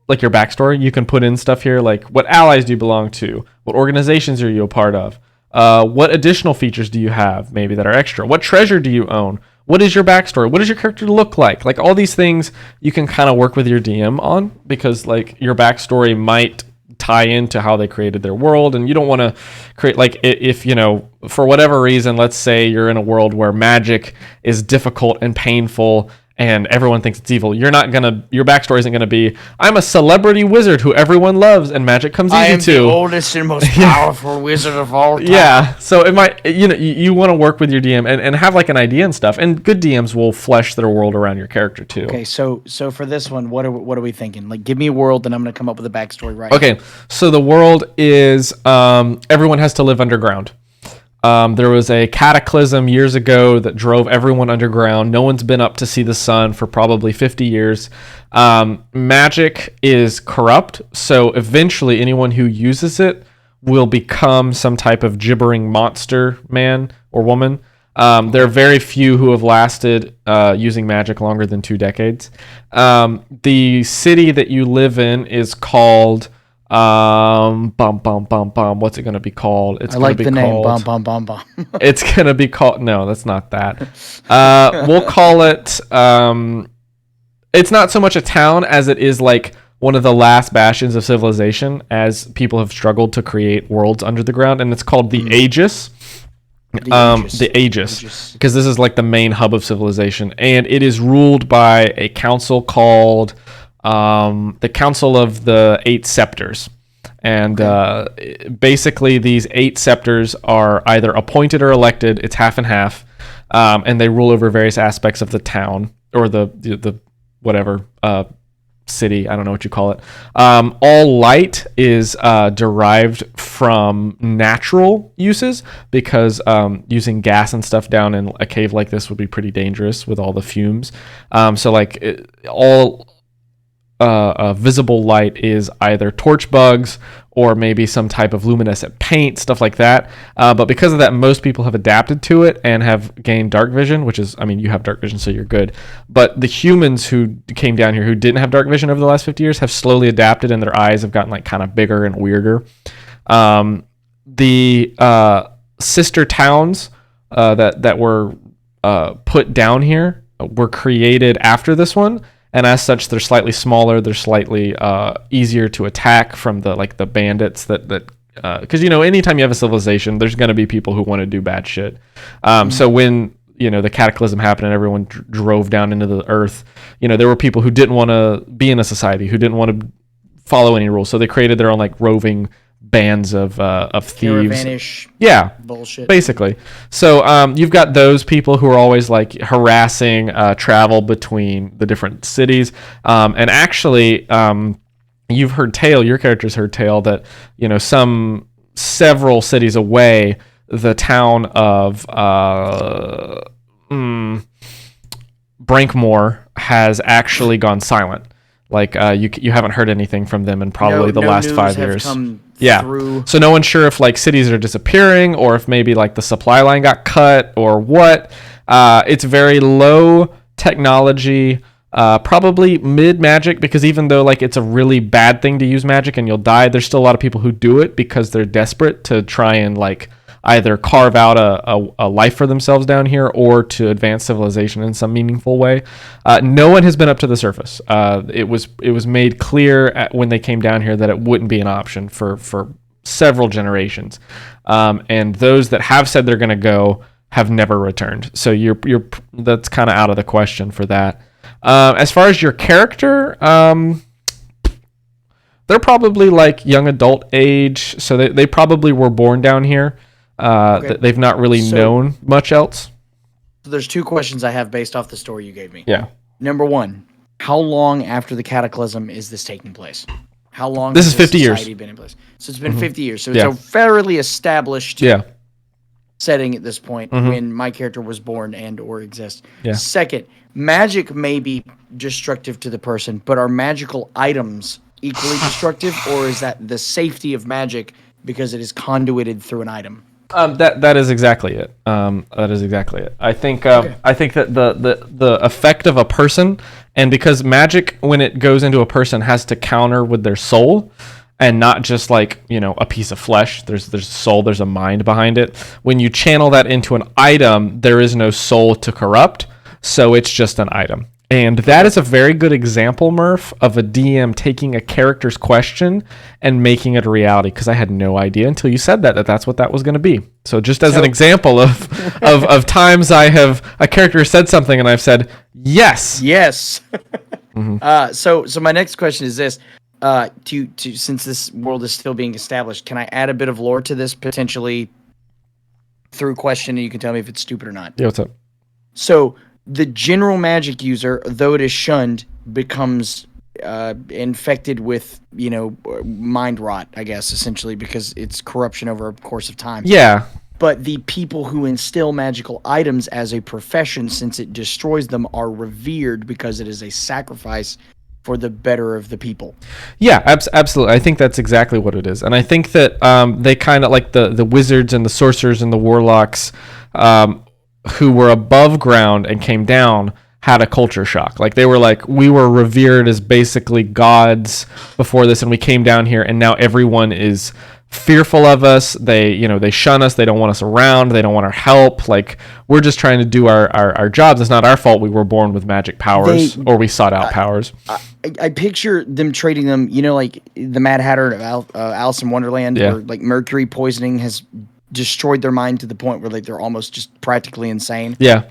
backstory. You can put in stuff here like what allies do you belong to, what organizations are you a part of, what additional features do you have maybe that are extra, what treasure do you own. What is your backstory? What does your character look like? Like all these things you can kind of work with your DM on because like your backstory might tie into how they created their world, and you don't want to create like if for whatever reason, let's say you're in a world where magic is difficult and painful and everyone thinks it's evil. Your backstory isn't gonna be I'm a celebrity wizard who everyone loves and magic comes easy to. I am the oldest and most powerful wizard of all time. Yeah, so it might you want to work with your DM and have like an idea and stuff. And good DMs will flesh their world around your character too. Okay, so for this one, what are we thinking? Like, give me a world, and I'm gonna come up with a backstory right. Okay, so the world is everyone has to live underground. There was a cataclysm years ago that drove everyone underground. No one's been up to see the sun for probably 50 years. Magic is corrupt, so eventually anyone who uses it will become some type of gibbering monster man or woman. There are very few who have lasted using magic longer than 2 decades. The city that you live in is called... what's it going to be called? It's I like the name. Bum. It's going to be called. No, that's not that. We'll call it. It's not so much a town as it is like one of the last bastions of civilization, as people have struggled to create worlds under the ground, and it's called the Aegis. The Aegis, because this is like the main hub of civilization, and it is ruled by a council called the Council of the 8 Scepters. And basically these 8 scepters are either appointed or elected. It's half and half, and they rule over various aspects of the town or the whatever city. I don't know what you call it. All light is derived from natural uses, because using gas and stuff down in a cave like this would be pretty dangerous with all the fumes. So like all visible light is either torch bugs or maybe some type of luminescent paint, stuff like that. But because of that, most people have adapted to it and have gained dark vision, which is, I mean, you have dark vision, so you're good. But the humans who came down here who didn't have dark vision over the last 50 years have slowly adapted, and their eyes have gotten like kind of bigger and weirder. The sister towns that were put down here were created after this one. And as such, they're slightly smaller. They're slightly easier to attack from the bandits that because anytime you have a civilization, there's going to be people who want to do bad shit. So when the cataclysm happened and everyone drove down into the earth, there were people who didn't want to be in a society, who didn't want to follow any rules, so they created their own like roving bands of thieves. Caravanish bullshit, basically. So you've got those people who are always like harassing travel between the different cities, and actually you've heard tale, your character's heard tale that several cities away, the town of Brankmore has actually gone silent. Like you haven't heard anything from them in probably the last 5 years. So no one's sure if like cities are disappearing or if maybe like the supply line got cut or what. It's very low technology, probably mid magic, because even though like it's a really bad thing to use magic and you'll die, there's still a lot of people who do it because they're desperate to try and like either carve out a life for themselves down here or to advance civilization in some meaningful way. No one has been up to the surface. It was made clear when they came down here that it wouldn't be an option for several generations. And those that have said they're going to go have never returned. So you're that's kind of out of the question for that. As far as your character, they're probably like young adult age. So they probably were born down here. Okay. They've not really known much else. So there's 2 questions I have based off the story you gave me. Yeah. Number 1, how long after the cataclysm is this taking place? How long this is 50 years been in place? So it's been 50 years. So it's a fairly established setting at this point when my character was born and or exists. Yeah. Second, magic may be destructive to the person, but are magical items equally destructive, or is that the safety of magic because it is conduited through an item? That is exactly it. That is exactly it. I think that the effect of a person, and because magic when it goes into a person has to counter with their soul, and not just like a piece of flesh. There's a soul. There's a mind behind it. When you channel that into an item, there is no soul to corrupt, so it's just an item. And that is a very good example, Murph, of a DM taking a character's question and making it a reality, because I had no idea until you said that's what that was going to be. So just as an example of times a character said something and I've said, yes. Yes. So my next question is this. Since this world is still being established, can I add a bit of lore to this potentially through question, and you can tell me if it's stupid or not? Yeah, what's up? So the general magic user, though it is shunned, becomes infected with, mind rot, I guess, essentially, because it's corruption over a course of time. Yeah. But the people who instill magical items as a profession, since it destroys them, are revered because it is a sacrifice for the better of the people. Yeah, absolutely. I think that's exactly what it is. And I think that they kind of like the wizards and the sorcerers and the warlocks who were above ground and came down had a culture shock. Like they were like, we were revered as basically gods before this, and we came down here and now everyone is fearful of us. They shun us. They don't want us around. They don't want our help. Like we're just trying to do our jobs. It's not our fault we were born with magic powers or we sought out powers. I picture them trading them, like the Mad Hatter of Alice in Wonderland, where like mercury poisoning has destroyed their mind to the point where like they're almost just practically insane. Yeah.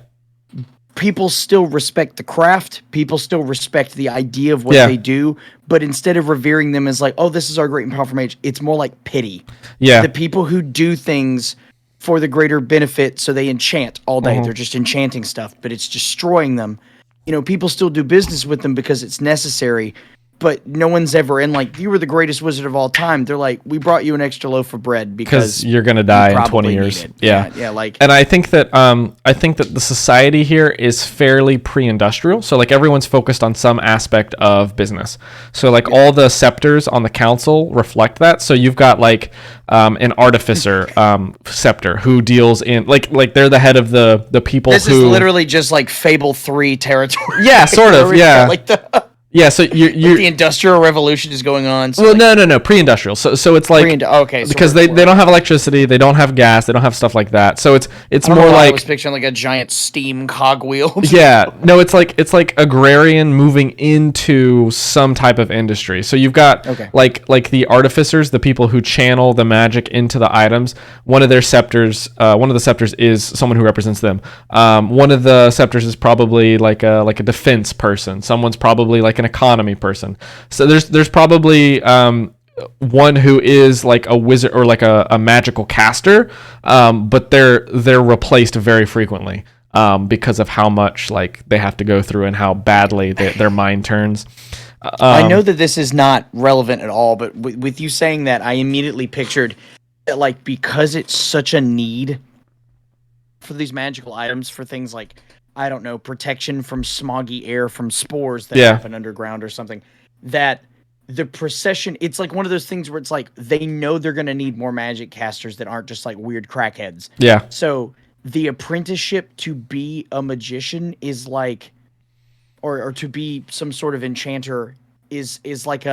People still respect the craft. People still respect the idea of what they do. But instead of revering them as like, oh, this is our great and powerful mage, it's more like pity. Yeah. The people who do things for the greater benefit, so they enchant all day. They're just enchanting stuff, but it's destroying them. People still do business with them because it's necessary. But no one's ever in like, you were the greatest wizard of all time. They're like, we brought you an extra loaf of bread because you're gonna die in 20 years. Yeah. Like, and I think that the society here is fairly pre-industrial. So like everyone's focused on some aspect of business. So like all the scepters on the council reflect that. So you've got like an artificer scepter who deals in like they're the head of the people. This is literally just like Fable 3 territory. Yeah, sort of. Yeah. Yeah, so you're the Industrial Revolution is going on. So no, pre-industrial. So it's like okay, so because they don't have electricity, they don't have gas, they don't have stuff like that. So it's more like I was picturing like a giant steam cogwheel. Yeah, no, it's like agrarian moving into some type of industry. So you've got like the artificers, the people who channel the magic into the items. One of the scepters is someone who represents them. One of the scepters is probably like a defense person. Someone's probably like an economy person. So there's probably one who is like a wizard or like a magical caster, but they're replaced very frequently because of how much like they have to go through and how badly their mind turns. I know that this is not relevant at all, but with you saying that, I immediately pictured that, like, because it's such a need for these magical items for things like, I don't know, protection from smoggy air from spores that happen underground or something, that the procession, it's like one of those things where it's like they know they're going to need more magic casters that aren't just like weird crackheads. Yeah. So the apprenticeship to be a magician is like, or to be some sort of enchanter is like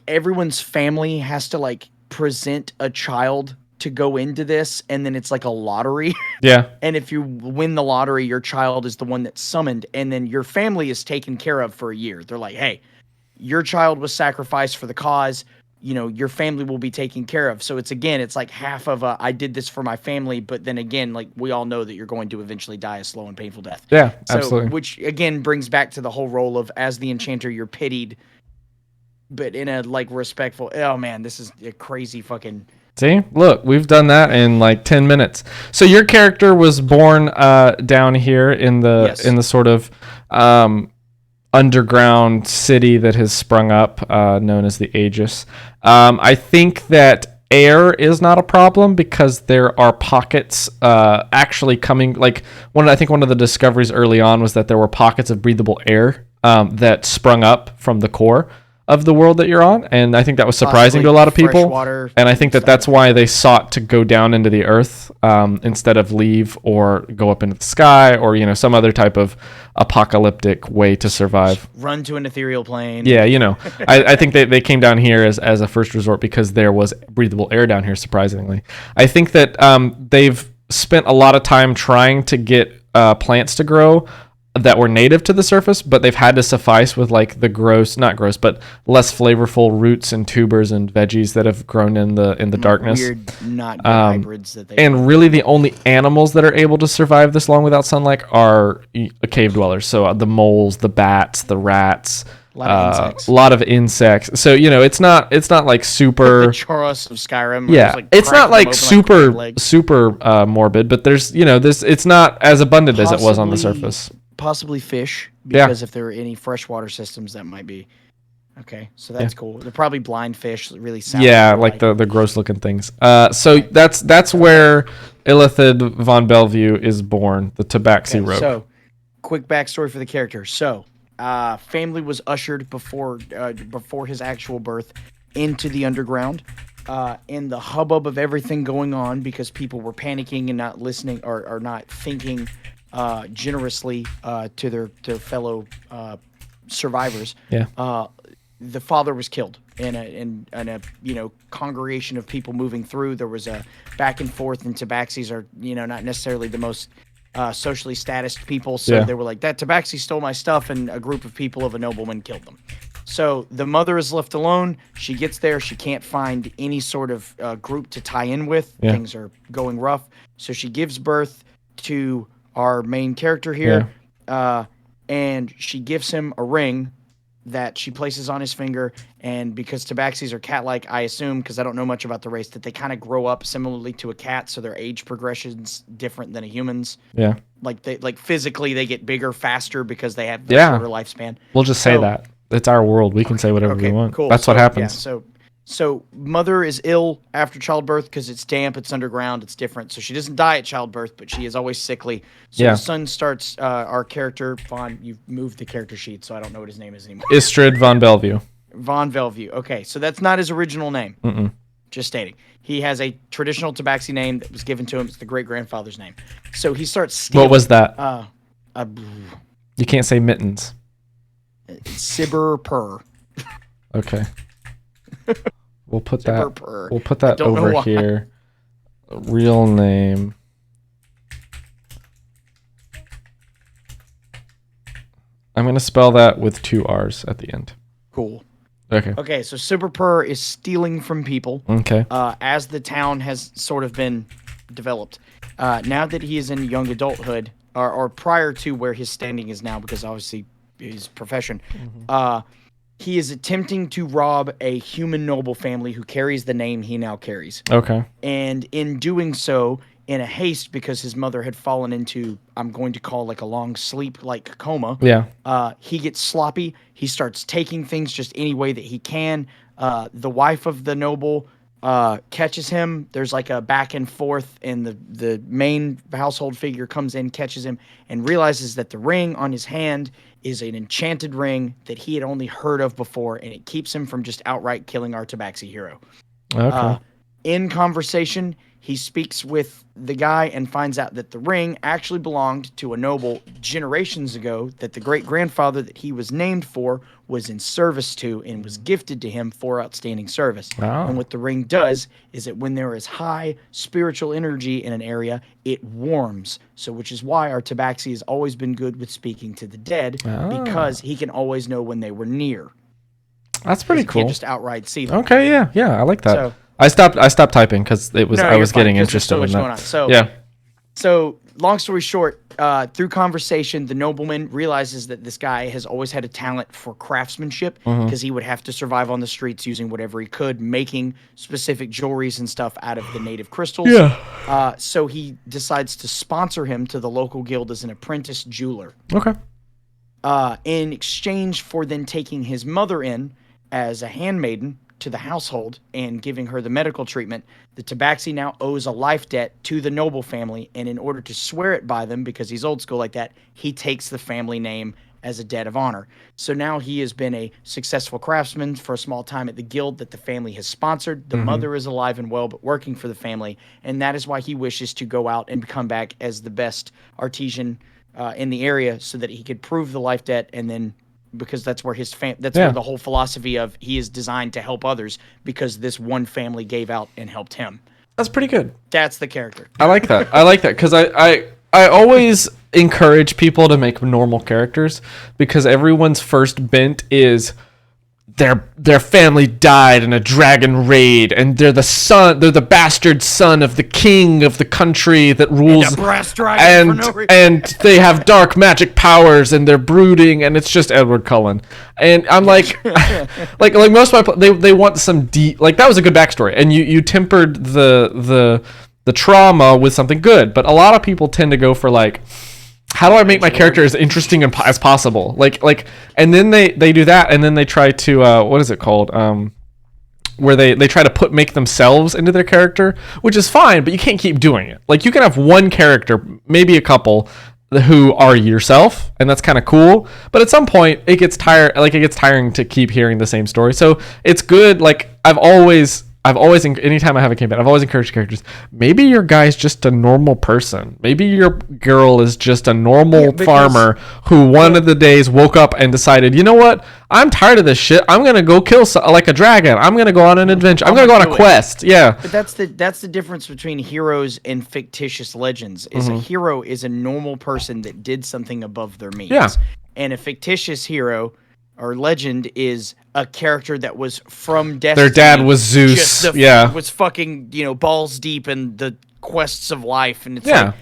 everyone's family has to like present a child to go into this, and then it's like a lottery. Yeah. And if you win the lottery, your child is the one that's summoned, and then your family is taken care of for a year. They're like, hey, your child was sacrificed for the cause. You know, your family will be taken care of. So it's like half of I did this for my family, but then again, like we all know that you're going to eventually die a slow and painful death. Yeah, absolutely. Which again brings back to the whole role of, as the enchanter, you're pitied, but in a like respectful. Oh man, this is a crazy fucking. See, look, we've done that in like 10 minutes. So your character was born down here in the sort of underground city that has sprung up, known as the Aegis. I think that air is not a problem because there are pockets actually coming. Like I think one of the discoveries early on was that there were pockets of breathable air that sprung up from the core of the world that you're on, and I think that was surprising to a lot of people. And I think that's why they sought to go down into the earth instead of leave or go up into the sky or some other type of apocalyptic way to survive. Run to an ethereal plane. Yeah, I think they came down here as a first resort because there was breathable air down here. Surprisingly, I think that they've spent a lot of time trying to get plants to grow that were native to the surface, but they've had to suffice with like the not gross, but less flavorful roots and tubers and veggies that have grown in the darkness. Weird, not good hybrids that they. And really, the only animals that are able to survive this long without sunlight are cave dwellers. So the moles, the bats, the rats. A lot of insects. So it's not like super. The Choros of Skyrim. Yeah, it's not like super morbid, but there's this. It's not as abundant as it was on the surface. Possibly fish, because if there are any freshwater systems, that might be okay. So that's cool. They're probably blind fish, really sour. Yeah, like the gross looking things. So that's where Illithid von Bellevue is born, the Tabaxi Rogue. So, quick backstory for the character. So, family was ushered before his actual birth into the underground. In the hubbub of everything going on, because people were panicking and not listening or not thinking generously to their fellow survivors. Yeah. The father was killed in a congregation of people moving through. There was a back and forth, and Tabaxis are not necessarily the most socially status people, so they were like, that Tabaxi stole my stuff, and a group of people of a nobleman killed them. So the mother is left alone. She gets there. She can't find any sort of group to tie in with. Yeah. Things are going rough. So she gives birth to our main character here, and she gives him a ring that she places on his finger. And because Tabaxis are cat-like, I assume, because I don't know much about the race, that they kind of grow up similarly to a cat, so their age progression's different than a human's. Yeah. Like physically, they get bigger faster because they have a shorter lifespan. We'll just say that. It's our world. We can say whatever we want. Cool. That's what happens. Yeah, so mother is ill after childbirth because it's damp, it's underground, it's different. So she doesn't die at childbirth, but she is always sickly. So the son starts, our character, Vaughn, you've moved the character sheet, so I don't know what his name is anymore. Istrid von Bellevue. Von Bellevue. Okay, so that's not his original name. Mm-mm. Just stating. He has a traditional Tabaxi name that was given to him. It's the great-grandfather's name. So he starts stealing. What was that? You can't say mittens. Sibber Purr. Okay. We'll put that over here. Real name. I'm going to spell that with 2 R's at the end. Cool. Okay, so Sibber Purr is stealing from people. Okay. As the town has sort of been developed. Now that he is in young adulthood, or prior to where his standing is now, because obviously his profession, he is attempting to rob a human noble family who carries the name he now carries. Okay. And in doing so, in a haste, because his mother had fallen into, I'm going to call like a long sleep, like coma. Yeah. He gets sloppy. He starts taking things just any way that he can. The wife of the noble catches him. There's like a back and forth, and the main household figure comes in, catches him, and realizes that the ring on his hand is an enchanted ring that he had only heard of before, and it keeps him from just outright killing our Tabaxi hero. Okay. In conversation, he speaks with the guy and finds out that the ring actually belonged to a noble generations ago that the great-grandfather that he was named for was in service to and was gifted to him for outstanding service. Oh. And what the ring does is that when there is high spiritual energy in an area, it warms. So which is why our Tabaxi has always been good with speaking to the dead, because he can always know when they were near. That's pretty cool. You can't just outright see them. Okay, yeah, I like that. So, I stopped typing because I was getting interested in that. So long story short, through conversation, the nobleman realizes that this guy has always had a talent for craftsmanship, because he would have to survive on the streets using whatever he could, making specific jewelries and stuff out of the native crystals. Yeah. So he decides to sponsor him to the local guild as an apprentice jeweler. Okay. In exchange for then taking his mother in as a handmaiden to the household and giving her the medical treatment, the Tabaxi now owes a life debt to the noble family, and in order to swear it by them, because he's old school like that, he takes the family name as a debt of honor. So now he has been a successful craftsman for a small time at the guild that the family has sponsored. The mother is alive and well, but working for the family, and that is why he wishes to go out and come back as the best artisan in the area, so that he could prove the life debt, and then because that's where where the whole philosophy of he is designed to help others, because this one family gave out and helped him. That's pretty good. That's the character. I like that. Because I always encourage people to make normal characters, because everyone's first bent is their family died in a dragon raid, and they're the bastard son of the king of the country that rules, and they have dark magic powers, and they're brooding, and it's just Edward Cullen. And I'm like, like most of my they want some deep, like that was a good backstory, and you tempered the trauma with something good. But a lot of people tend to go for like, how do I make my character as interesting as possible? Like, and then they do that, and then they try to what is it called? Where they try to make themselves into their character, which is fine, but you can't keep doing it. Like, you can have one character, maybe a couple, who are yourself, and that's kind of cool. But at some point, it gets tiring to keep hearing the same story. So it's good. Like, I've always, anytime I have a campaign, I've always encouraged characters, maybe your guy's just a normal person. Maybe your girl is just a normal farmer who one of the days woke up and decided, you know what? I'm tired of this shit. I'm going to go kill like a dragon. I'm going to go on an adventure. I'm going to go on a quest. Yeah. But that's the difference between heroes and fictitious legends. Is a hero is a normal person that did something above their means. Yeah. And a fictitious hero or legend is a character that was from destiny. Their dad was Zeus. Was fucking, balls deep in the quests of life. And it's like,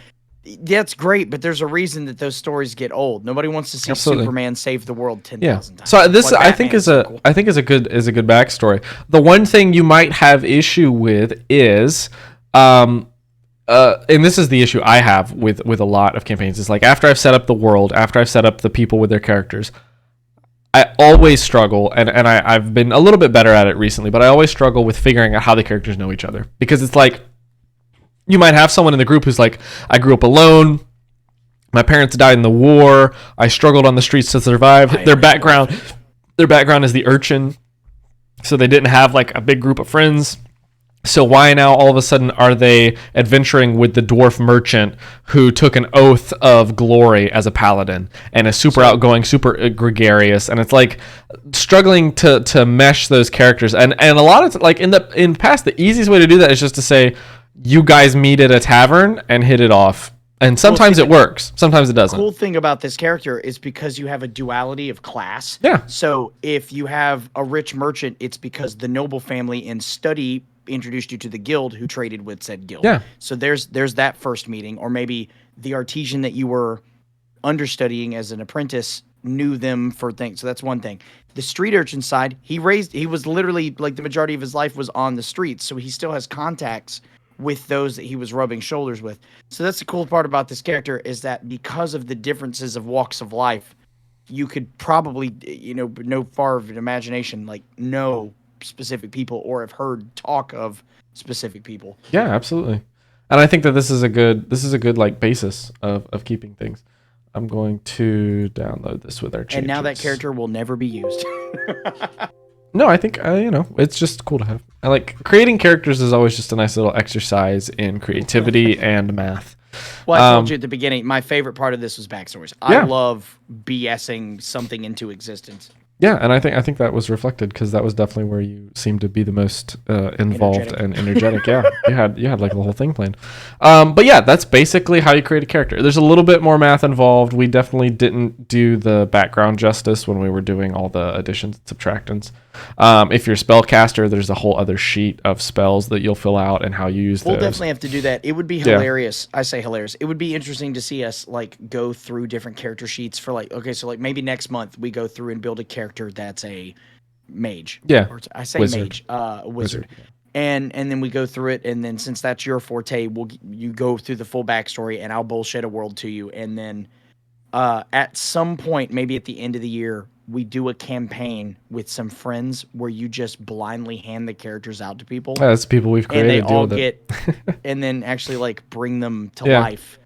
that's great, but there's a reason that those stories get old. Nobody wants to see Superman save the world 10,000 times. So this, I think, is a good backstory. The one thing you might have issue with is, and this is the issue I have with a lot of campaigns, is like, after I've set up the world, after I've set up the people with their characters, I always struggle, and I've been a little bit better at it recently, but I always struggle with figuring out how the characters know each other. Because it's like, you might have someone in the group who's like, I grew up alone, my parents died in the war, I struggled on the streets to survive. Their background is the urchin, so they didn't have like a big group of friends. So why now all of a sudden are they adventuring with the dwarf merchant who took an oath of glory as a paladin and is super outgoing, super gregarious, and it's like struggling to mesh those characters. And a lot of like in the past, the easiest way to do that is just to say you guys meet at a tavern and hit it off. And sometimes it works, sometimes it doesn't. The cool thing about this character is because you have a duality of class. Yeah. So if you have a rich merchant, it's because the noble family in study introduced you to the guild who traded with said guild. Yeah. So there's that first meeting, or maybe the artisan that you were understudying as an apprentice knew them for things. So that's one thing. The street urchin side, he was literally like the majority of his life was on the streets, so he still has contacts with those that he was rubbing shoulders with. So that's the cool part about this character, is that because of the differences of walks of life, you could probably, no far of an imagination, like know specific people or have heard talk of specific people. Yeah, absolutely. And I think that this is a good like basis of keeping things. I'm going to download this with our changes. And now that character will never be used. No, I think it's just cool to have. I like creating characters is always just a nice little exercise in creativity and math. Well, I told you at the beginning, my favorite part of this was backstories. I love BSing something into existence. Yeah, and I think that was reflected because that was definitely where you seemed to be the most involved and energetic. Yeah, you had like the whole thing planned. But yeah, that's basically how you create a character. There's a little bit more math involved. We definitely didn't do the background justice when we were doing all the additions and subtractions. If you're a spellcaster, there's a whole other sheet of spells that you'll fill out and how you use those. We'll definitely have to do that. It would be hilarious. I say hilarious. It would be interesting to see us like go through different character sheets for like, okay, so like maybe next month we go through and build a character that's a mage. Yeah. Or I say wizard. mage, a wizard. Yeah. And then we go through it, and then since that's your forte, you go through the full backstory, and I'll bullshit a world to you, and then at some point, maybe at the end of the year, we do a campaign with some friends where you just blindly hand the characters out to people. Yeah, that's people we've created. And they all get, and then actually like bring them to life.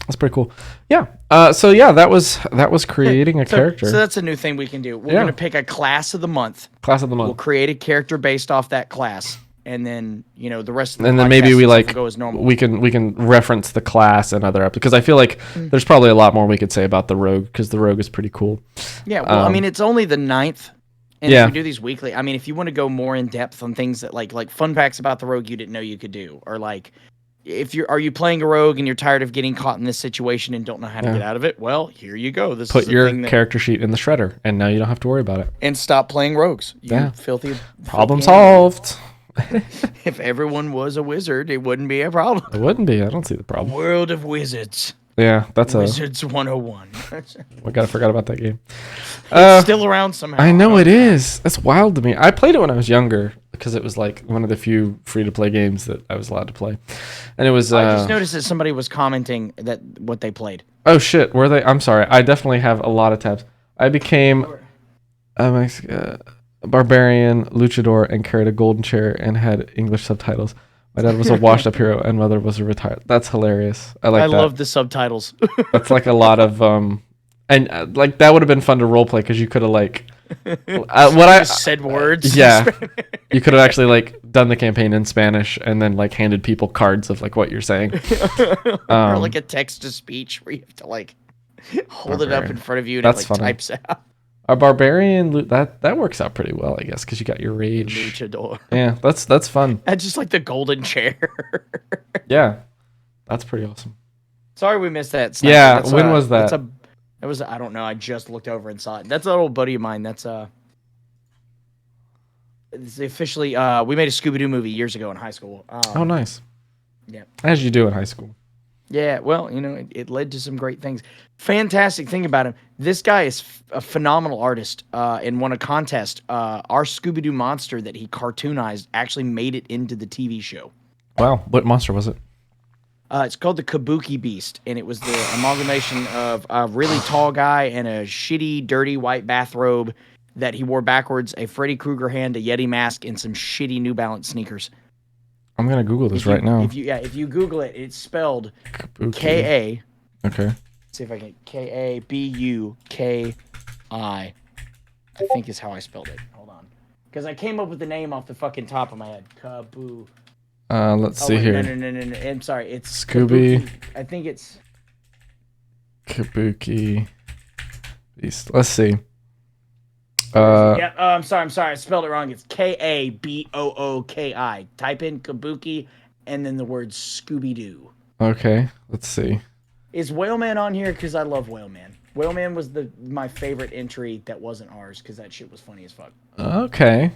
That's pretty cool. Yeah. So yeah, that was creating a character. So that's a new thing we can do. We're gonna pick a class of the month. We'll create a character based off that class. And then the rest of the then maybe we like go as normal. we can reference the class and other episodes, because I feel like there's probably a lot more we could say about the rogue, because the rogue is pretty cool. Yeah, well, I mean, it's only the 9th, and if we do these weekly, I mean, if you want to go more in depth on things that like fun facts about the rogue you didn't know you could do, or like are you playing a rogue and you're tired of getting caught in this situation and don't know how to get out of it? Well, here you go. Put your character sheet in the shredder, and now you don't have to worry about it. And stop playing rogues. You filthy problem solved. If everyone was a wizard, it wouldn't be a problem. It wouldn't be. I don't see the problem. World of Wizards. Yeah, that's Wizards 101. I forgot about that game. It's still around somehow. I know it is. That's wild to me. I played it when I was younger because it was like one of the few free-to-play games that I was allowed to play. And it was... I just noticed that somebody was commenting that what they played. Oh, shit. Were they? I'm sorry. I definitely have a lot of tabs. I became... Barbarian, Luchador, and carried a golden chair and had English subtitles. My dad was a washed-up hero, and mother was a retired. That's hilarious. I love the subtitles. That's like a lot of and like that would have been fun to roleplay because you could have like said words. Yeah, you could have actually like done the campaign in Spanish and then like handed people cards of like what you're saying, or like a text to speech where you have to like hold it up in front of you and it like types out. A barbarian, that works out pretty well, I guess, because you got your rage. Luchador. Yeah, that's fun. That's just like the golden chair. Yeah, that's pretty awesome. Sorry we missed that. Sniper. Yeah, when was that? That was I don't know. I just looked over and saw it. That's an old buddy of mine. That's it's officially we made a Scooby-Doo movie years ago in high school. Oh, nice. Yeah. As you do in high school. Yeah, well, it led to some great things. Fantastic thing about him, this guy is a phenomenal artist and won a contest. Our Scooby-Doo monster that he cartoonized actually made it into the TV show. Wow, what monster was it? It's called the Kabuki Beast, and it was the amalgamation of a really tall guy and a shitty, dirty white bathrobe that he wore backwards, a Freddy Krueger hand, a Yeti mask, and some shitty New Balance sneakers. I'm gonna Google this right now. If you Google it, it's spelled Kabuki. K-A. Okay. Let's see if I can. K-A-B-U-K-I. I think is how I spelled it. Hold on. Because I came up with the name off the fucking top of my head. Kaboo. Let's see here. No. I'm sorry. It's Scooby. Kabuki. I think it's Kabuki Beast. Let's see. Yeah. I'm sorry. I spelled it wrong. It's Kabooki. Type in Kabuki and then the word Scooby Doo. Okay. Let's see. Is Whaleman on here? Because I love Whaleman. Whaleman was my favorite entry that wasn't ours because that shit was funny as fuck. Okay.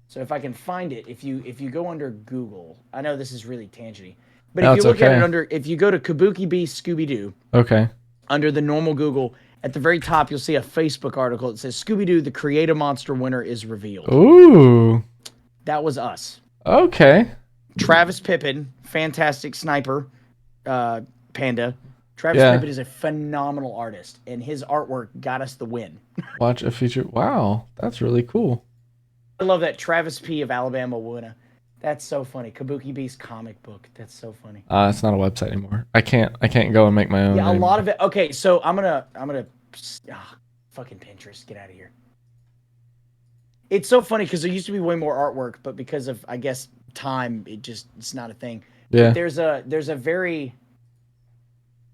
So if I can find it, if you go under Google, I know this is really tangenty, but if you look at it if you go to Kabuki Beast Scooby Doo, okay, under the normal Google, at the very top you'll see a Facebook article that says Scooby Doo, the Create-A Monster winner is revealed. Ooh, that was us. Okay. Travis Pippen, fantastic sniper, panda. Travis Pippen is a phenomenal artist, and his artwork got us the win. Watch a feature. Wow, that's really cool. I love that. Travis P. of Alabama winner. That's so funny. Kabuki Beast comic book. That's so funny. It's not a website anymore. I can't go and make my own. Yeah, a lot of it. Okay, so I'm gonna fucking Pinterest. Get out of here. It's so funny because there used to be way more artwork, but because of, I guess, time, it's not a thing. Yeah. But there's a very,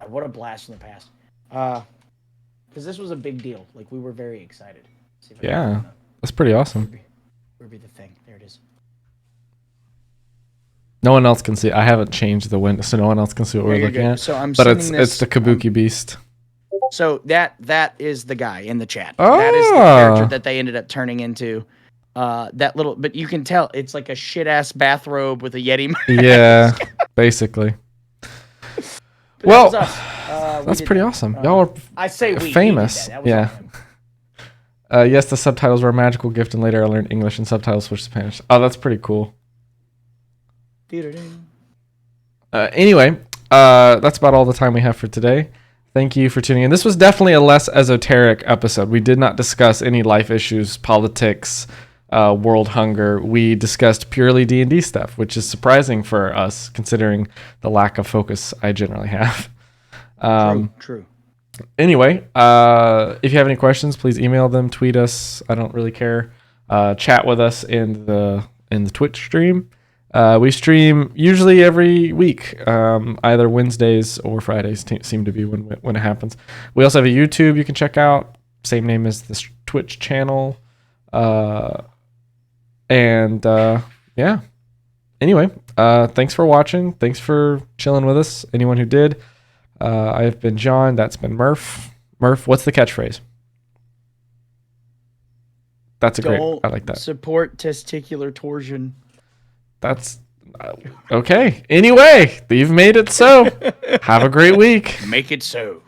what a blast from the past. Because this was a big deal. Like, we were very excited. Yeah, that's pretty awesome. Where'd be the thing? There it is. No one else can see. I haven't changed the window, so no one else can see what we're looking at. So but it's the Kabuki Beast. So that is the guy in the chat. That is the character that they ended up turning into. That little, but you can tell it's like a shit ass bathrobe with a Yeti mask. Yeah, basically. Well, that's pretty awesome. Y'all are famous. Yeah. Yes, the subtitles were a magical gift, and later I learned English and subtitles switched to Spanish. Oh, that's pretty cool. Anyway, that's about all the time we have for today. Thank you for tuning in. This was definitely a less esoteric episode. We did not discuss any life issues, politics, world hunger. We discussed purely D&D stuff, which is surprising for us considering the lack of focus I generally have. True. Anyway, if you have any questions, please email them, tweet us. I don't really care. Chat with us in the Twitch stream. We stream usually every week, either Wednesdays or Fridays seem to be when it happens. We also have a YouTube you can check out, same name as the Twitch channel. Yeah. Anyway, thanks for watching. Thanks for chilling with us. Anyone who did. I've been John. That's been Murph. Murph, what's the catchphrase? That's a great. I like that. Support testicular torsion. That's okay. Anyway, you've made it so. Have a great week. Make it so.